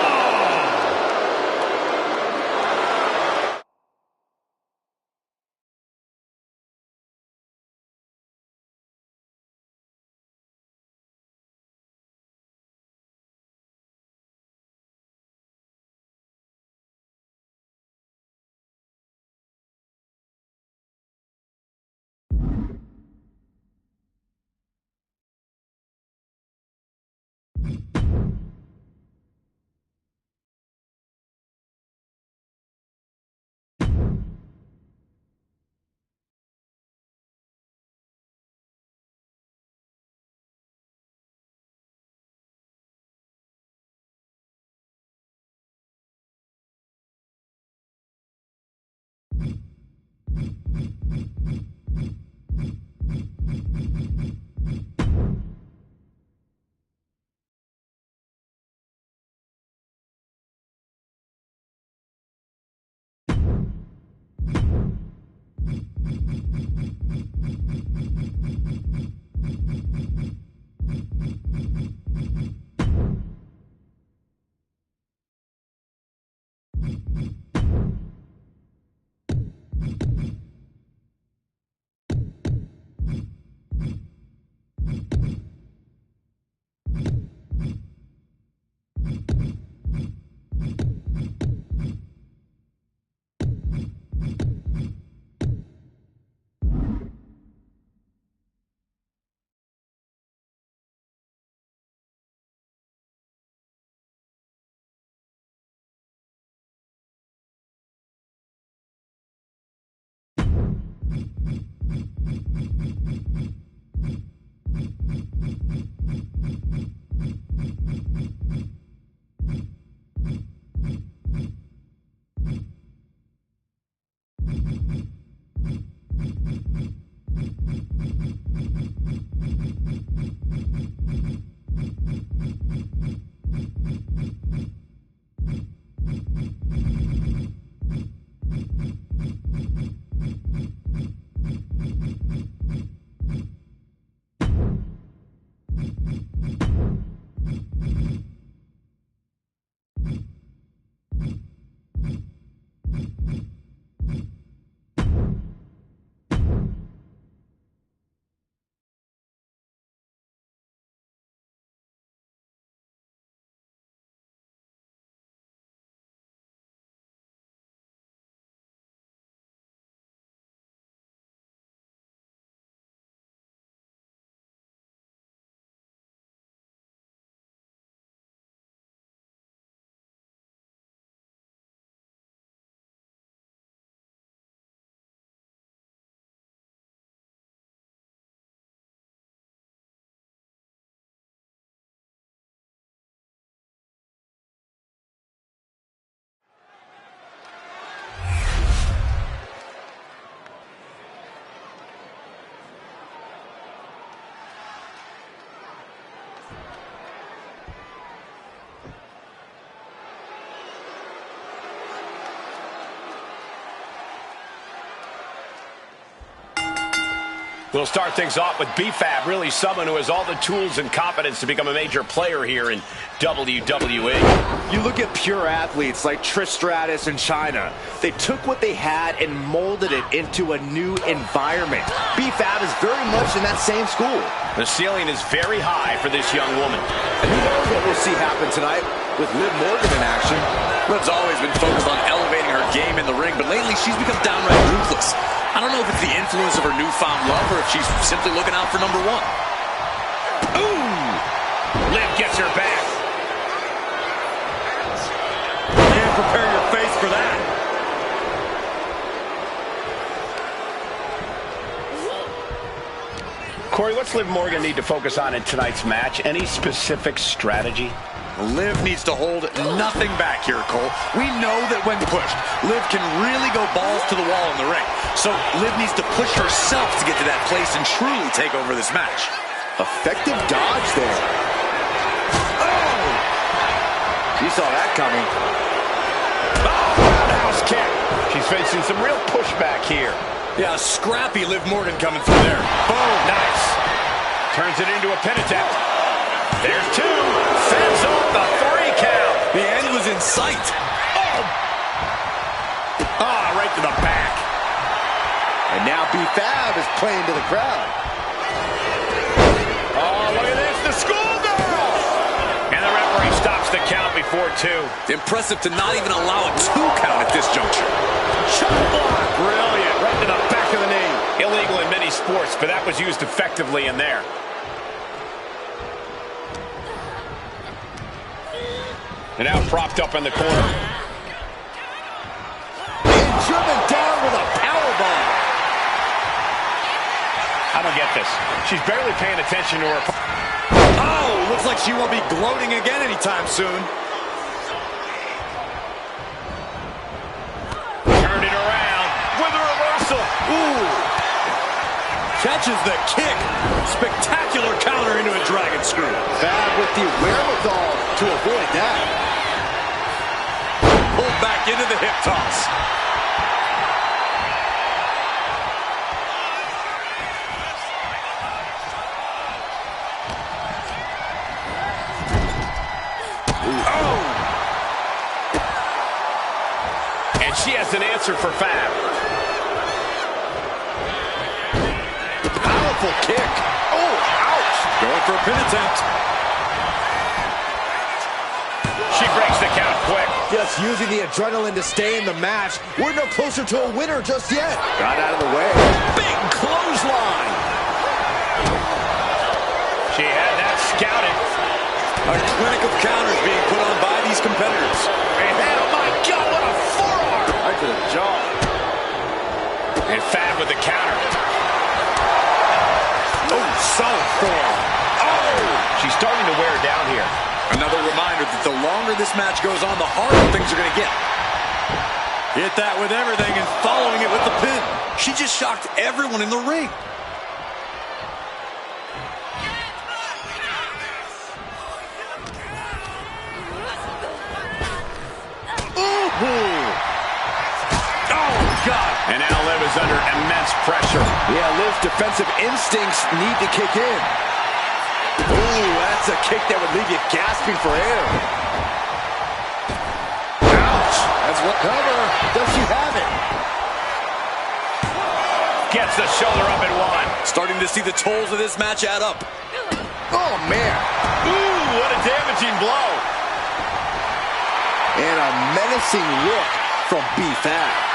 We'll start things off with B-Fab, really someone who has all the tools and confidence to become a major player here in WWE. You look at pure athletes like Trish Stratus and Chyna. They took what they had and molded it into a new environment. B-Fab is very much in that same school. The ceiling is very high for this young woman. And who knows what we'll see happen tonight with Liv Morgan in action. Liv's always been focused on elevating her game in the ring, but lately she's become downright ruthless. I don't know if it's the influence of her newfound love or if she's simply looking out for number one. Ooh! Liv gets her back. And prepare your face for that. Corey, what's Liv Morgan need to focus on in tonight's match? Any specific strategy? Liv needs to hold nothing back here, Cole. We know that when pushed, Liv can really go balls to the wall in the ring. So Liv needs to push herself to get to that place and truly take over this match. Effective dodge there. Oh! You saw that coming. Oh, roundhouse kick. She's facing some real pushback here. Yeah, scrappy Liv Morgan coming through there. Boom, nice. Turns it into a pin attempt. There's two. Sends off the 3 count. The end was in sight. Ah, right to the back. And now B-Fab is playing to the crowd. Oh, look at this. The schoolgirl. And the referee stops the count before 2. Impressive to not even allow a 2 count at this juncture. Shot block. Brilliant. Right to the back of the knee. Illegal in many sports, but that was used effectively in there. And now propped up in the corner. And driven down with a powerbomb. I don't get this. She's barely paying attention to her. Oh, looks like she won't be gloating again anytime soon. Turned it around with a reversal. Ooh. Catches the kick. Spectacular counter into a dragon screw. Fab with the wherewithal to avoid that. Pulled back into the hip toss. Oh! And she has an answer for Fab. Powerful kick. Oh, ouch. Going for a pin attempt. She breaks the count quick. Just using the adrenaline to stay in the match. We're no closer to a winner just yet. Got out of the way. Big clothesline. She had that scouted. A clinic of counters being put on by these competitors. And oh my God, what a forearm! Right to the jaw. And Fab with the counter. Oh, solid forearm. Oh! She's starting to wear down here. Another reminder that the longer this match goes on, the harder things are going to get. Hit that with everything and following it with the pin. She just shocked everyone in the ring. Oh, God. And now Liv is under immense pressure. Yeah, Liv's defensive instincts need to kick in. Ooh, that's a kick that would leave you gasping for air. Ouch. That's what cover. Does she have it? Gets the shoulder up at 1. Starting to see the tolls of this match add up. Oh, man. Ooh, what a damaging blow. And a menacing look from B-Fab.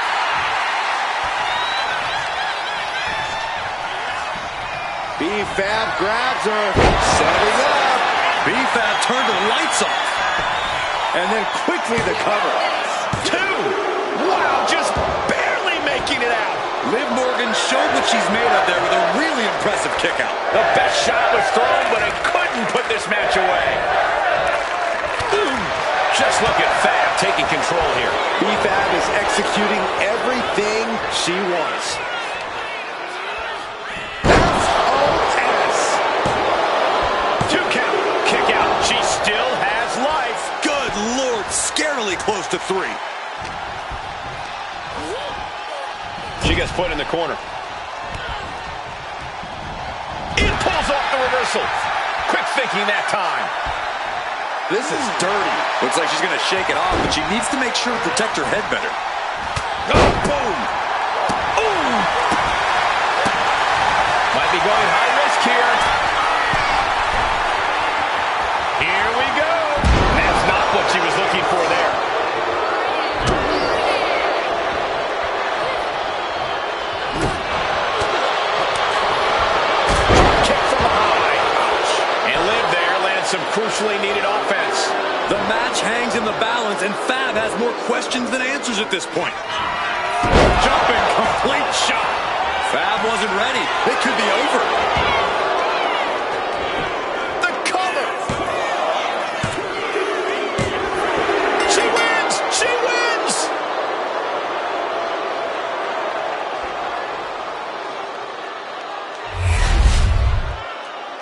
B-Fab grabs her, setting up. B-Fab turned the lights off. And then quickly the cover. 2. Wow, just barely making it out. Liv Morgan showed what she's made of there with a really impressive kick out. The best shot was thrown, but it couldn't put this match away. Ooh. Just look at Fab taking control here. B-Fab is executing everything she wants. Scarily close to 3. She gets put in the corner. reversal. Quick thinking that time. This is dirty. Looks like she's going to shake it off, but she needs to make sure to protect her head better. Oh, boom. Ooh. Might be going high risk here. Here we go. That's not what she was looking for there. Kick from behind. Ouch. And Liv there lands some crucially needed offense. The match hangs in the balance, and Fab has more questions than answers at this point. Jumping complete shot. Fab wasn't ready. It could be over. The cover. She wins. She wins.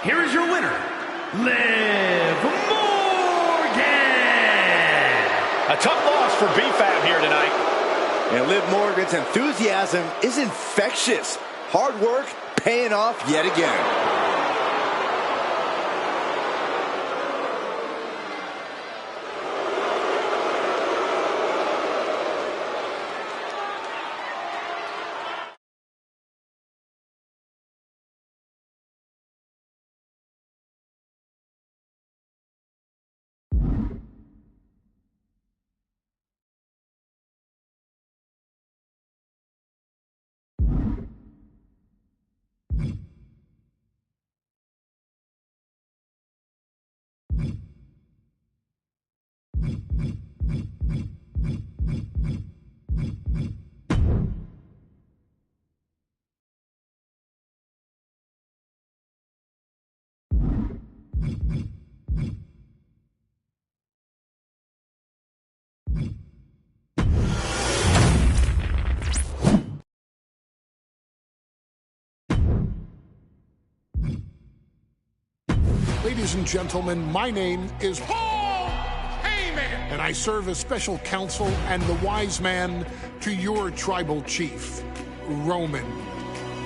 Here is your winner, Liv Morgan. A tough loss for B-Fab here tonight. And Liv Morgan's enthusiasm is infectious. Hard work paying off yet again. Ladies and gentlemen, my name is Paul Heyman, and I serve as special counsel and the wise man to your tribal chief, Roman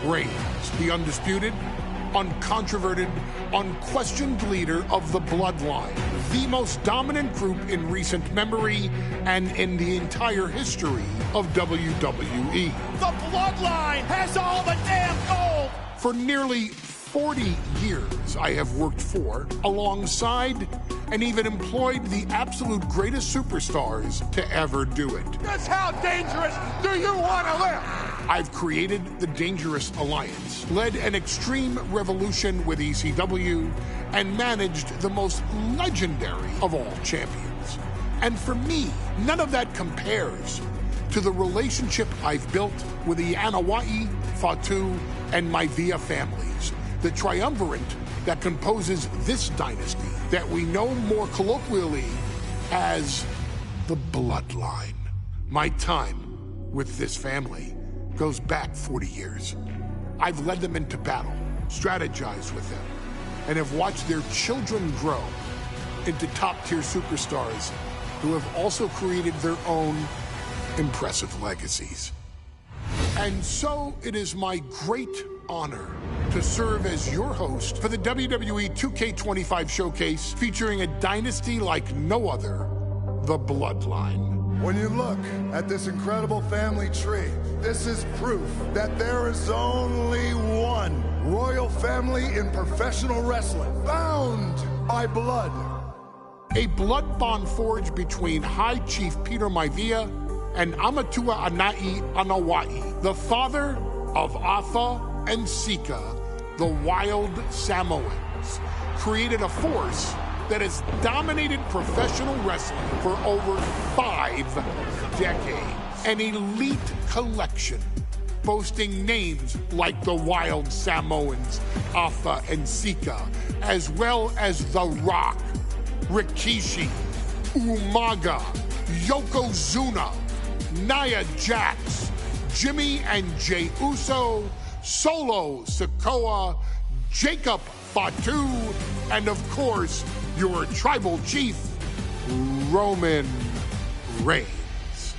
Reigns, the undisputed, uncontroverted, unquestioned leader of the Bloodline, the most dominant group in recent memory and in the entire history of WWE. The Bloodline has all the damn gold. For nearly 40 years, I have worked for, alongside, and even employed the absolute greatest superstars to ever do it. Just how dangerous do you want to live? I've created the Dangerous Alliance, led an extreme revolution with ECW, and managed the most legendary of all champions. And for me, none of that compares to the relationship I've built with the Anoa'i, Fatu, and Maivia families, the triumvirate that composes this dynasty that we know more colloquially as the Bloodline. My time with this family goes back 40 years. I've led them into battle, strategized with them, and have watched their children grow into top-tier superstars who have also created their own impressive legacies. And so it is my great honor to serve as your host for the WWE 2K25 showcase featuring a dynasty like no other, the Bloodline. When you look at this incredible family tree, this is proof that there is only one royal family in professional wrestling, bound by blood. A blood bond forged between High Chief Peter Maivia and Amatua Anai Anoa'i, the father of Afa and Sika, the Wild Samoans, created a force that has dominated professional wrestling for over 5 decades. An elite collection boasting names like the Wild Samoans, Afa and Sika, as well as The Rock, Rikishi, Umaga, Yokozuna, Nia Jax, Jimmy and Jey Uso, Solo Sikoa, Jacob Fatu, and of course, your tribal chief, Roman Reigns.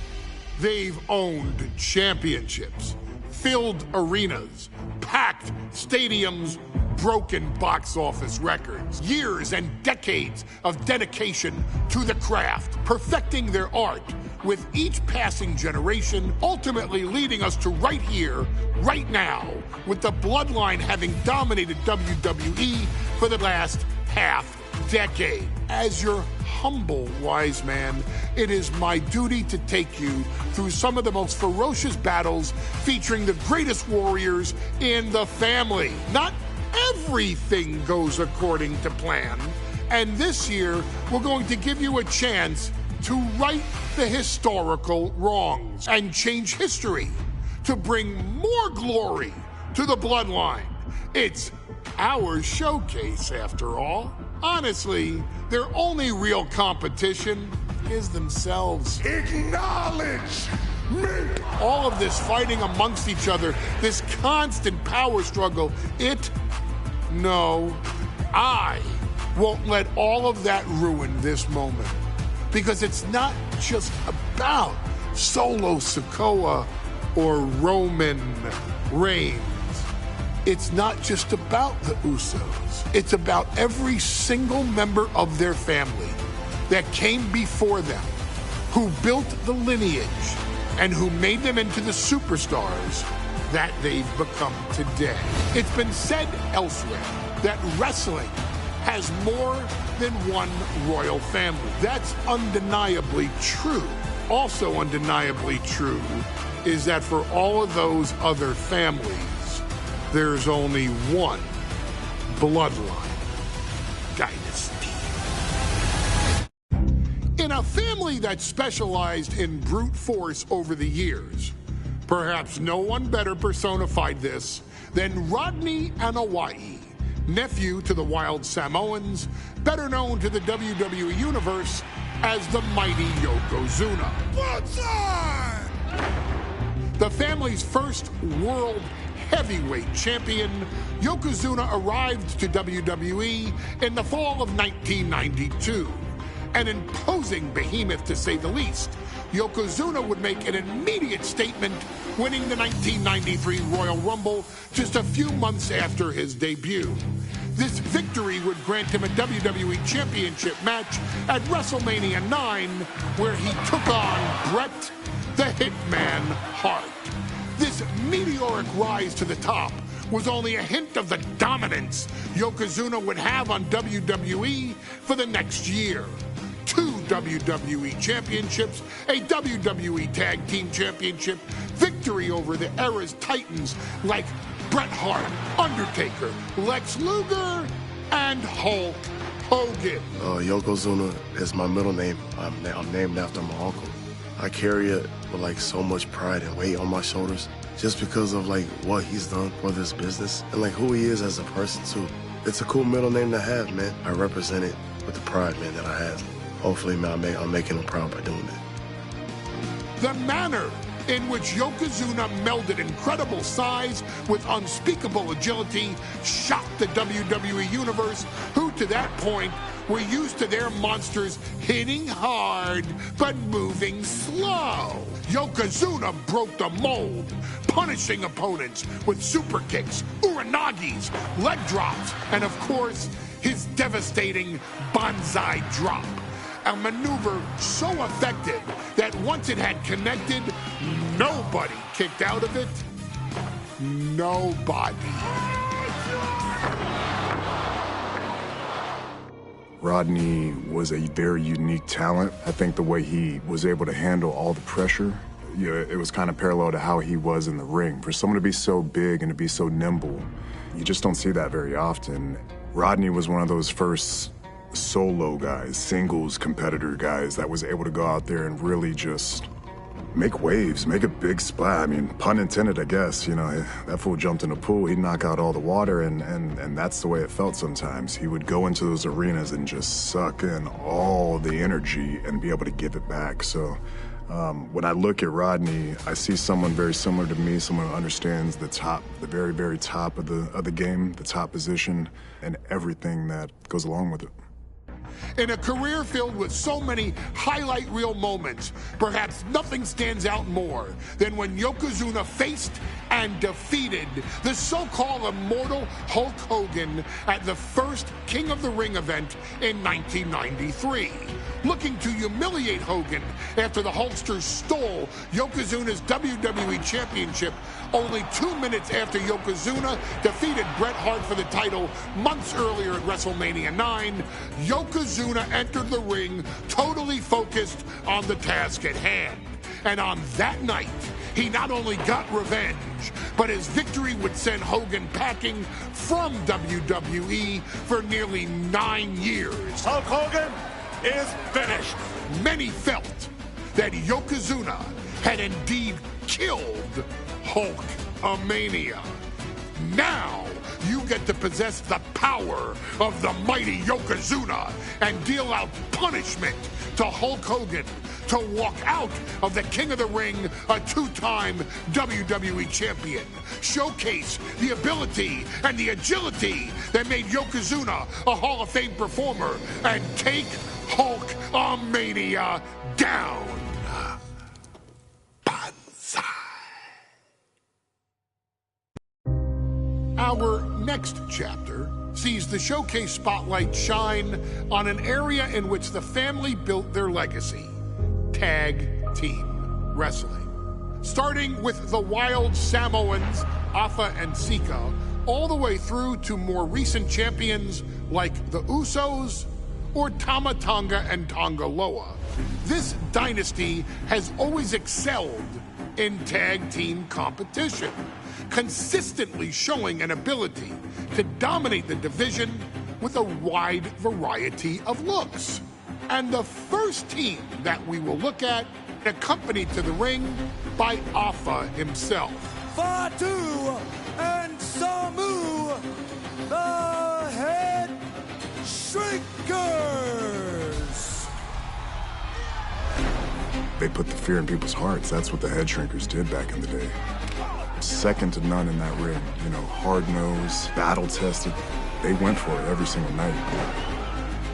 They've owned championships, filled arenas, packed stadiums, unbroken box office records, years and decades of dedication to the craft, perfecting their art with each passing generation, ultimately leading us to right here, right now, with the Bloodline having dominated WWE for the last half-decade. As your humble wise man, it is my duty to take you through some of the most ferocious battles featuring the greatest warriors in the family. Not everything goes according to plan, and this year we're going to give you a chance to right the historical wrongs and change history to bring more glory to the Bloodline. It's our showcase, after all. Honestly, their only real competition is themselves. Acknowledge me! All of this fighting amongst each other, this constant power struggle, no, I won't let all of that ruin this moment. Because it's not just about Solo Sikoa or Roman Reigns. It's not just about the Usos. It's about every single member of their family that came before them, who built the lineage and who made them into the superstars that they've become today. It's been said elsewhere that wrestling has more than one royal family. That's undeniably true. Also undeniably true is that for all of those other families, there's only one bloodline dynasty. In a family that specialized in brute force over the years, perhaps no one better personified this than Rodney Anawai, nephew to the Wild Samoans, better known to the WWE Universe as the mighty Yokozuna. The family's first world heavyweight champion, Yokozuna arrived to WWE in the fall of 1992. An imposing behemoth, to say the least, Yokozuna would make an immediate statement, winning the 1993 Royal Rumble just a few months after his debut. This victory would grant him a WWE Championship match at WrestleMania 9, where he took on Bret the Hitman Hart. This meteoric rise to the top was only a hint of the dominance Yokozuna would have on WWE for the next year. 2 WWE championships, a WWE Tag Team Championship, victory over the era's titans like Bret Hart, Undertaker, Lex Luger, and Hulk Hogan. Yokozuna is my middle name. I'm named after my uncle. I carry it with like so much pride and weight on my shoulders just because of like what he's done for this business and like who he is as a person too. It's a cool middle name to have, man. I represent it with the pride, man, that I have. Hopefully, man, I'm making him proud by doing it. The manner in which Yokozuna melded incredible size with unspeakable agility shocked the WWE Universe, who to that point were used to their monsters hitting hard but moving slow. Yokozuna broke the mold, punishing opponents with super kicks, uranagis, leg drops, and of course, his devastating banzai drop. A maneuver so effective that once it had connected, nobody kicked out of it. Nobody. Rodney was a very unique talent. I think the way he was able to handle all the pressure, it was kind of parallel to how he was in the ring. For someone to be so big and to be so nimble, you just don't see that very often. Rodney was one of those first solo guys, singles competitor guys that was able to go out there and really just make waves, make a big splash. I mean, pun intended, I guess. You know, that fool jumped in a pool, he'd knock out all the water, and that's the way it felt sometimes. He would go into those arenas and just suck in all the energy and be able to give it back. So when I look at Rodney, I see someone very similar to me, someone who understands the top, the very, very top of the game, the top position, and everything that goes along with it. In a career filled with so many highlight reel moments, perhaps nothing stands out more than when Yokozuna faced and defeated the so-called immortal Hulk Hogan at the first King of the Ring event in 1993. Looking to humiliate Hogan after the Hulkster stole Yokozuna's WWE Championship only 2 minutes after Yokozuna defeated Bret Hart for the title months earlier at WrestleMania 9, Yokozuna entered the ring totally focused on the task at hand. And on that night, he not only got revenge, but his victory would send Hogan packing from WWE for nearly 9 years. Hulk Hogan is finished. Many felt that Yokozuna had indeed killed Hulkamania. Now you get to possess the power of the mighty Yokozuna and deal out punishment to Hulk Hogan to walk out of the King of the Ring, a 2-time WWE champion. Showcase the ability and the agility that made Yokozuna a Hall of Fame performer and take Hulkamania down. Banzai. Our next chapter sees the showcase spotlight shine on an area in which the family built their legacy: tag team wrestling. Starting with the wild Samoans, Afa and Sika, all the way through to more recent champions like the Usos or Tama Tonga and Tonga Loa. This dynasty has always excelled in tag team competition, consistently showing an ability to dominate the division with a wide variety of looks. And the first team that we will look at, accompanied to the ring by Afa himself. Fatu and Samu, the Head Shrinkers. They put the fear in people's hearts. That's what the Head Shrinkers did back in the day. Second to none in that ring. You know, hard-nosed, battle-tested. They went for it every single night.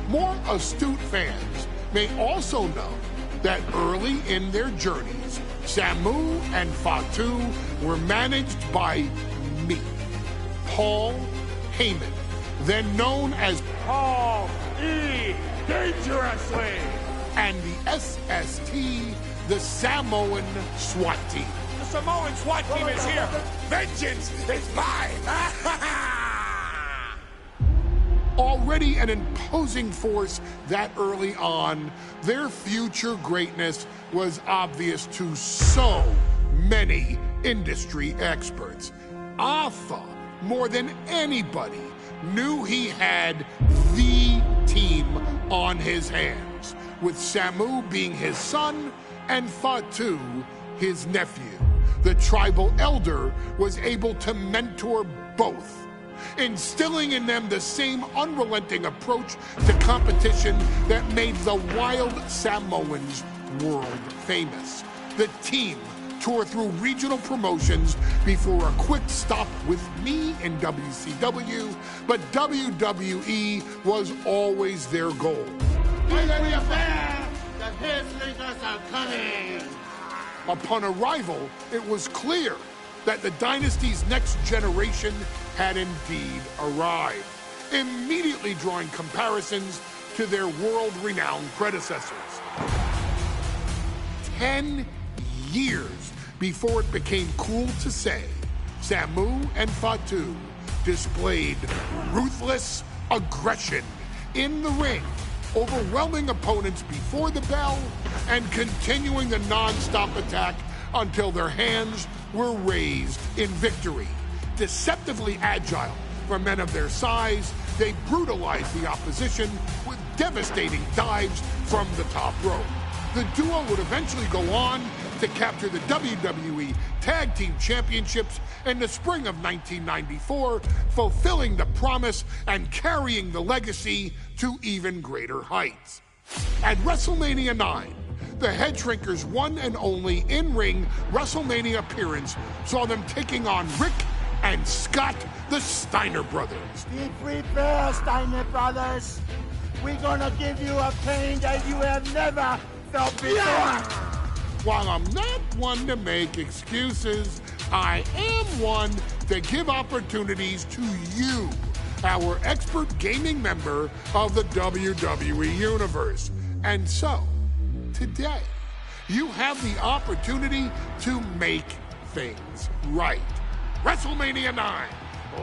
More astute fans may also know that early in their journeys, Samu and Fatu were managed by me, Paul Heyman, then known as Paul E. Dangerously. And the SST, the Samoan SWAT team. The Samoan SWAT team is here. Vengeance is mine. Already an imposing force that early on, their future greatness was obvious to so many industry experts. Afa, more than anybody, knew he had the team on his hands, with Samu being his son and Fatu his nephew. The tribal elder was able to mentor both, instilling in them the same unrelenting approach to competition that made the wild Samoans world famous. The team toured through regional promotions before a quick stop with me in WCW, but WWE was always their goal. The Head Shrinkers are coming. Upon arrival, it was clear that the dynasty's next generation had indeed arrived, immediately drawing comparisons to their world-renowned predecessors. 10 years before it became cool to say, Samu and Fatu displayed ruthless aggression in the ring, overwhelming opponents before the bell and continuing the non-stop attack until their hands were raised in victory. Deceptively agile for men of their size, they brutalized the opposition with devastating dives from the top rope. The duo would eventually go on to capture the WWE Tag Team Championships in the spring of 1994, fulfilling the promise and carrying the legacy to even greater heights. At WrestleMania 9, the Head Shrinkers' one and only in-ring WrestleMania appearance saw them taking on Rick and Scott, the Steiner brothers. Be prepared, Steiner brothers. we're gonna give you a pain that you have never felt before. While I'm not one to make excuses, I am one to give opportunities to you, our expert gaming member of the WWE Universe. And so, today, you have the opportunity to make things right. WrestleMania 9,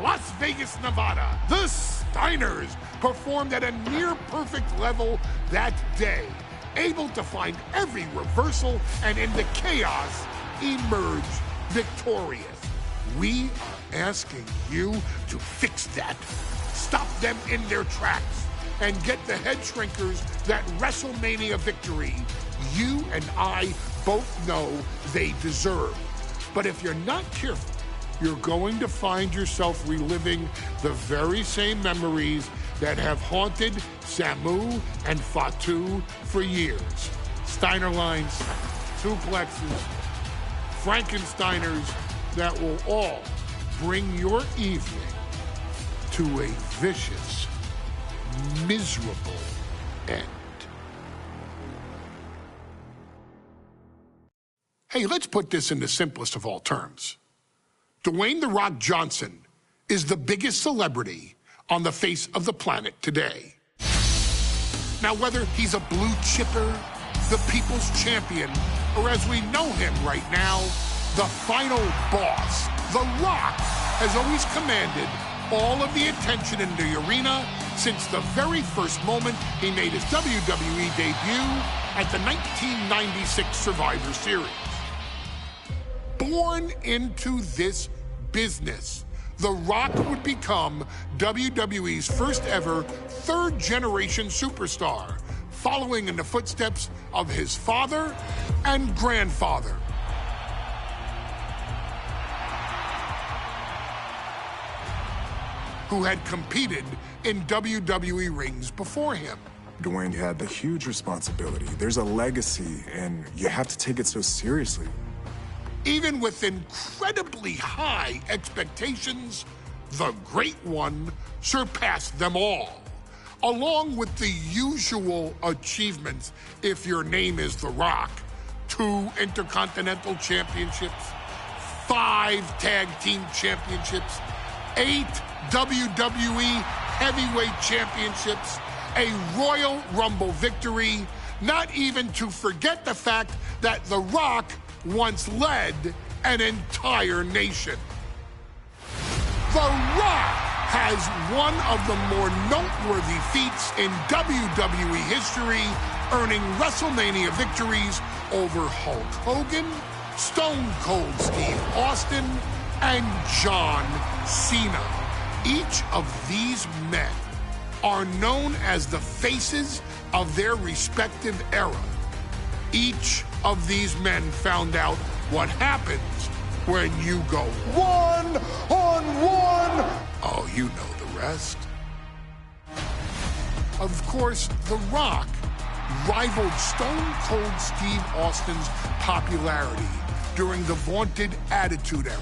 Las Vegas, Nevada. The Steiners performed at a near-perfect level that day, able to find every reversal and in the chaos emerge victorious. We are asking you to fix that. Stop them in their tracks and get the head shrinkers that WrestleMania victory you and I both know they deserve. But if you're not careful, you're going to find yourself reliving the very same memories that have haunted Samu and Fatu for years. Steiner lines, suplexes, Frankensteiners that will all bring your evening to a vicious, miserable end. Hey, let's put this in the simplest of all terms. Dwayne "The Rock" Johnson is the biggest celebrity on the face of the planet today. Now, whether he's a blue chipper, the people's champion, or as we know him right now, the final boss, The Rock has always commanded all of the attention in the arena since the very first moment he made his WWE debut at the 1996 Survivor Series. Born into this business, The Rock would become WWE's first ever third-generation superstar, following in the footsteps of his father and grandfather. Who had competed in WWE rings before him. Dwayne had the huge responsibility. There's a legacy, and you have to take it so seriously. Even with incredibly high expectations, the Great One surpassed them all, along with the usual achievements if your name is The Rock: 2 Intercontinental Championships, 5 Tag Team Championships, 8 WWE Heavyweight Championships, a Royal Rumble victory, not even to forget the fact that The Rock once led an entire nation. The Rock has one of the more noteworthy feats in WWE history, earning WrestleMania victories over Hulk Hogan, Stone Cold Steve Austin, and John Cena. Each of these men are known as the faces of their respective era. Each of these men found out what happens when you go one-on-one. Oh, you know the rest. Of course, The Rock rivaled Stone Cold Steve Austin's popularity during the vaunted Attitude Era,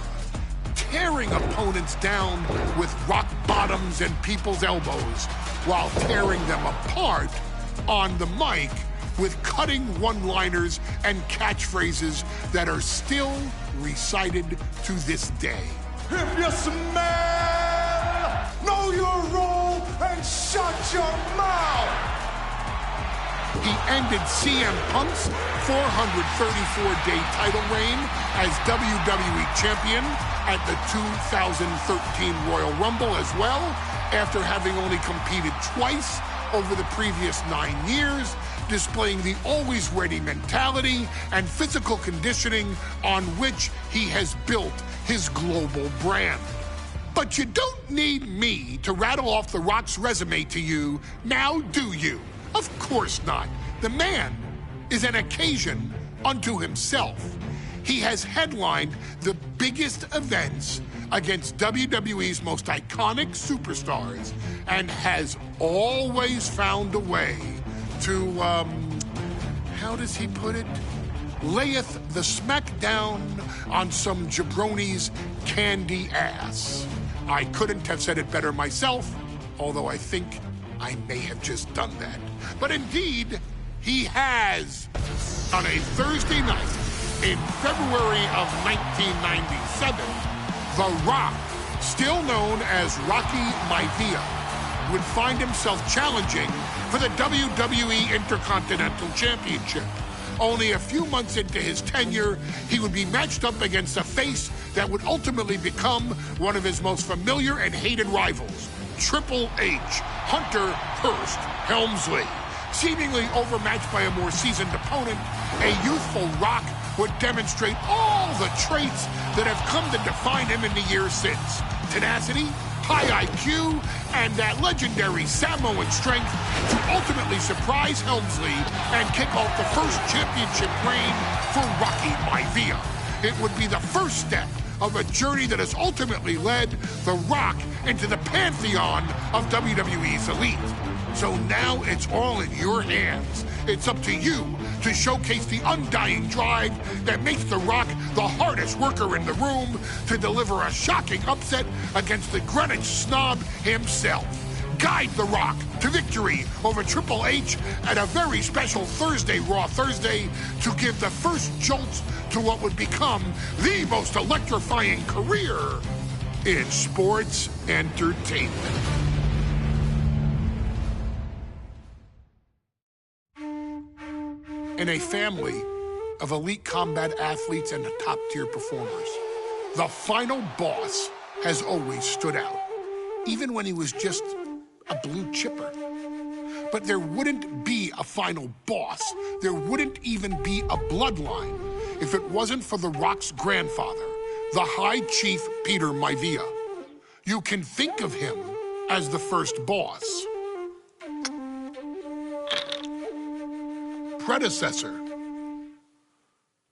tearing opponents down with rock bottoms and people's elbows while tearing them apart on the mic with cutting one-liners and catchphrases that are still recited to this day. If you smell, know your role and shut your mouth. He ended CM Punk's 434-day title reign as WWE Champion at the 2013 Royal Rumble as well, after having only competed twice over the previous 9 years, displaying the always-ready mentality and physical conditioning on which he has built his global brand. But you don't need me to rattle off The Rock's resume to you, now do you? Of course not. The man is an occasion unto himself. He has headlined the biggest events against WWE's most iconic superstars and has always found a way to, how does he put it? Layeth the smackdown on some jabroni's candy ass. I couldn't have said it better myself, although I think I may have just done that. But indeed, he has. On a Thursday night in February of 1997, The Rock, still known as Rocky Maivia, would find himself challenging for the WWE Intercontinental Championship. Only a few months into his tenure, he would be matched up against a face that would ultimately become one of his most familiar and hated rivals, Triple H, Hunter Hearst Helmsley. Seemingly overmatched by a more seasoned opponent, a youthful Rock would demonstrate all the traits that have come to define him in the years since. Tenacity, high IQ, and that legendary Samoan strength to ultimately surprise Helmsley and kick off the first championship reign for Rocky Maivia. It would be the first step of a journey that has ultimately led The Rock into the pantheon of WWE's elite. So now it's all in your hands. It's up to you to showcase the undying drive that makes The Rock the hardest worker in the room to deliver a shocking upset against the Greenwich snob himself. Guide The Rock to victory over Triple H at a very special Thursday, Raw Thursday, to give the first jolts to what would become the most electrifying career in sports entertainment. In a family of elite combat athletes and top-tier performers, the final boss has always stood out, even when he was just a blue chipper. But there wouldn't be a final boss. There wouldn't even be a bloodline if it wasn't for The Rock's grandfather, the High Chief Peter Maivia. You can think of him as the first boss. Predecessor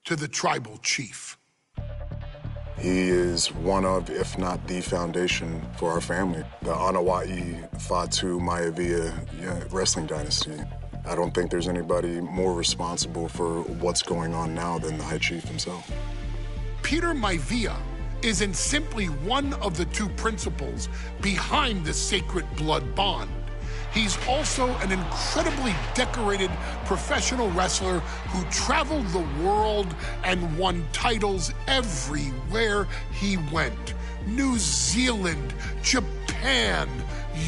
to the tribal chief. He is one of, if not the foundation for our family. The Anawa'i Fatu Maivia wrestling dynasty. I don't think there's anybody more responsible for what's going on now than the High Chief himself. Peter Maivia isn't simply one of the two principles behind the sacred blood bond. He's also an incredibly decorated professional wrestler who traveled the world and won titles everywhere he went. New Zealand, Japan,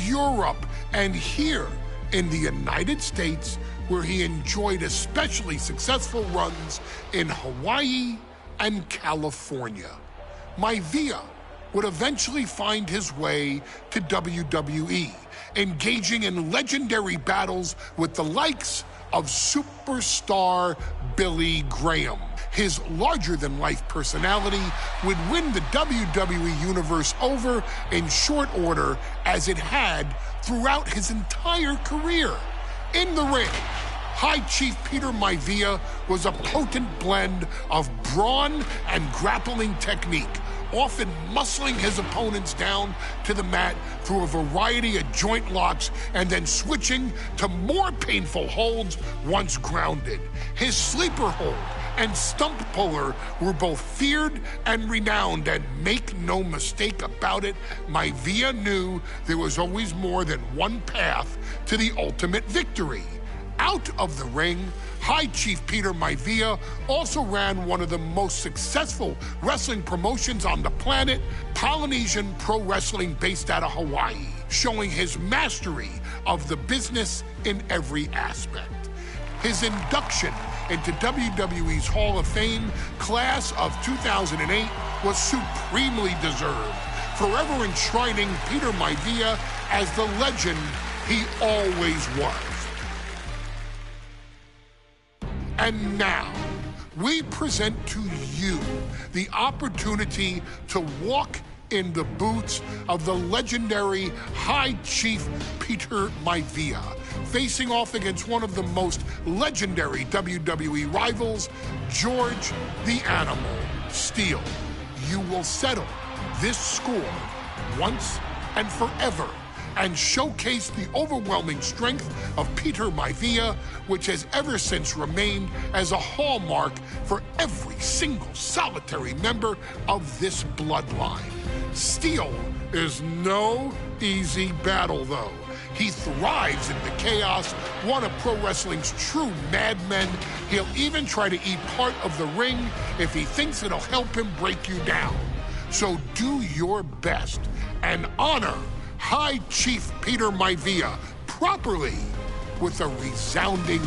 Europe, and here in the United States, where he enjoyed especially successful runs in Hawaii and California. Maivia would eventually find his way to WWE, engaging in legendary battles with the likes of superstar Billy Graham. His larger-than-life personality would win the WWE Universe over in short order, as it had throughout his entire career. In the ring, High Chief Peter Maivia was a potent blend of brawn and grappling technique, often muscling his opponents down to the mat through a variety of joint locks and then switching to more painful holds once grounded. His sleeper hold and stump puller were both feared and renowned, and make no mistake about it, Maivia knew there was always more than one path to the ultimate victory. Out of the ring, High Chief Peter Maivia also ran one of the most successful wrestling promotions on the planet, Polynesian Pro Wrestling, based out of Hawaii, showing his mastery of the business in every aspect. His induction into WWE's Hall of Fame class of 2008 was supremely deserved, forever enshrining Peter Maivia as the legend he always was. And now, we present to you the opportunity to walk in the boots of the legendary High Chief Peter Maivia, facing off against one of the most legendary WWE rivals, George the Animal Steele. You will settle this score once and forever and showcase the overwhelming strength of Peter Maivia, which has ever since remained as a hallmark for every single solitary member of this bloodline. Steele is no easy battle, though. He thrives in the chaos, one of pro wrestling's true madmen. He'll even try to eat part of the ring if he thinks it'll help him break you down. So do your best and honor High Chief Peter Maivia properly with a resounding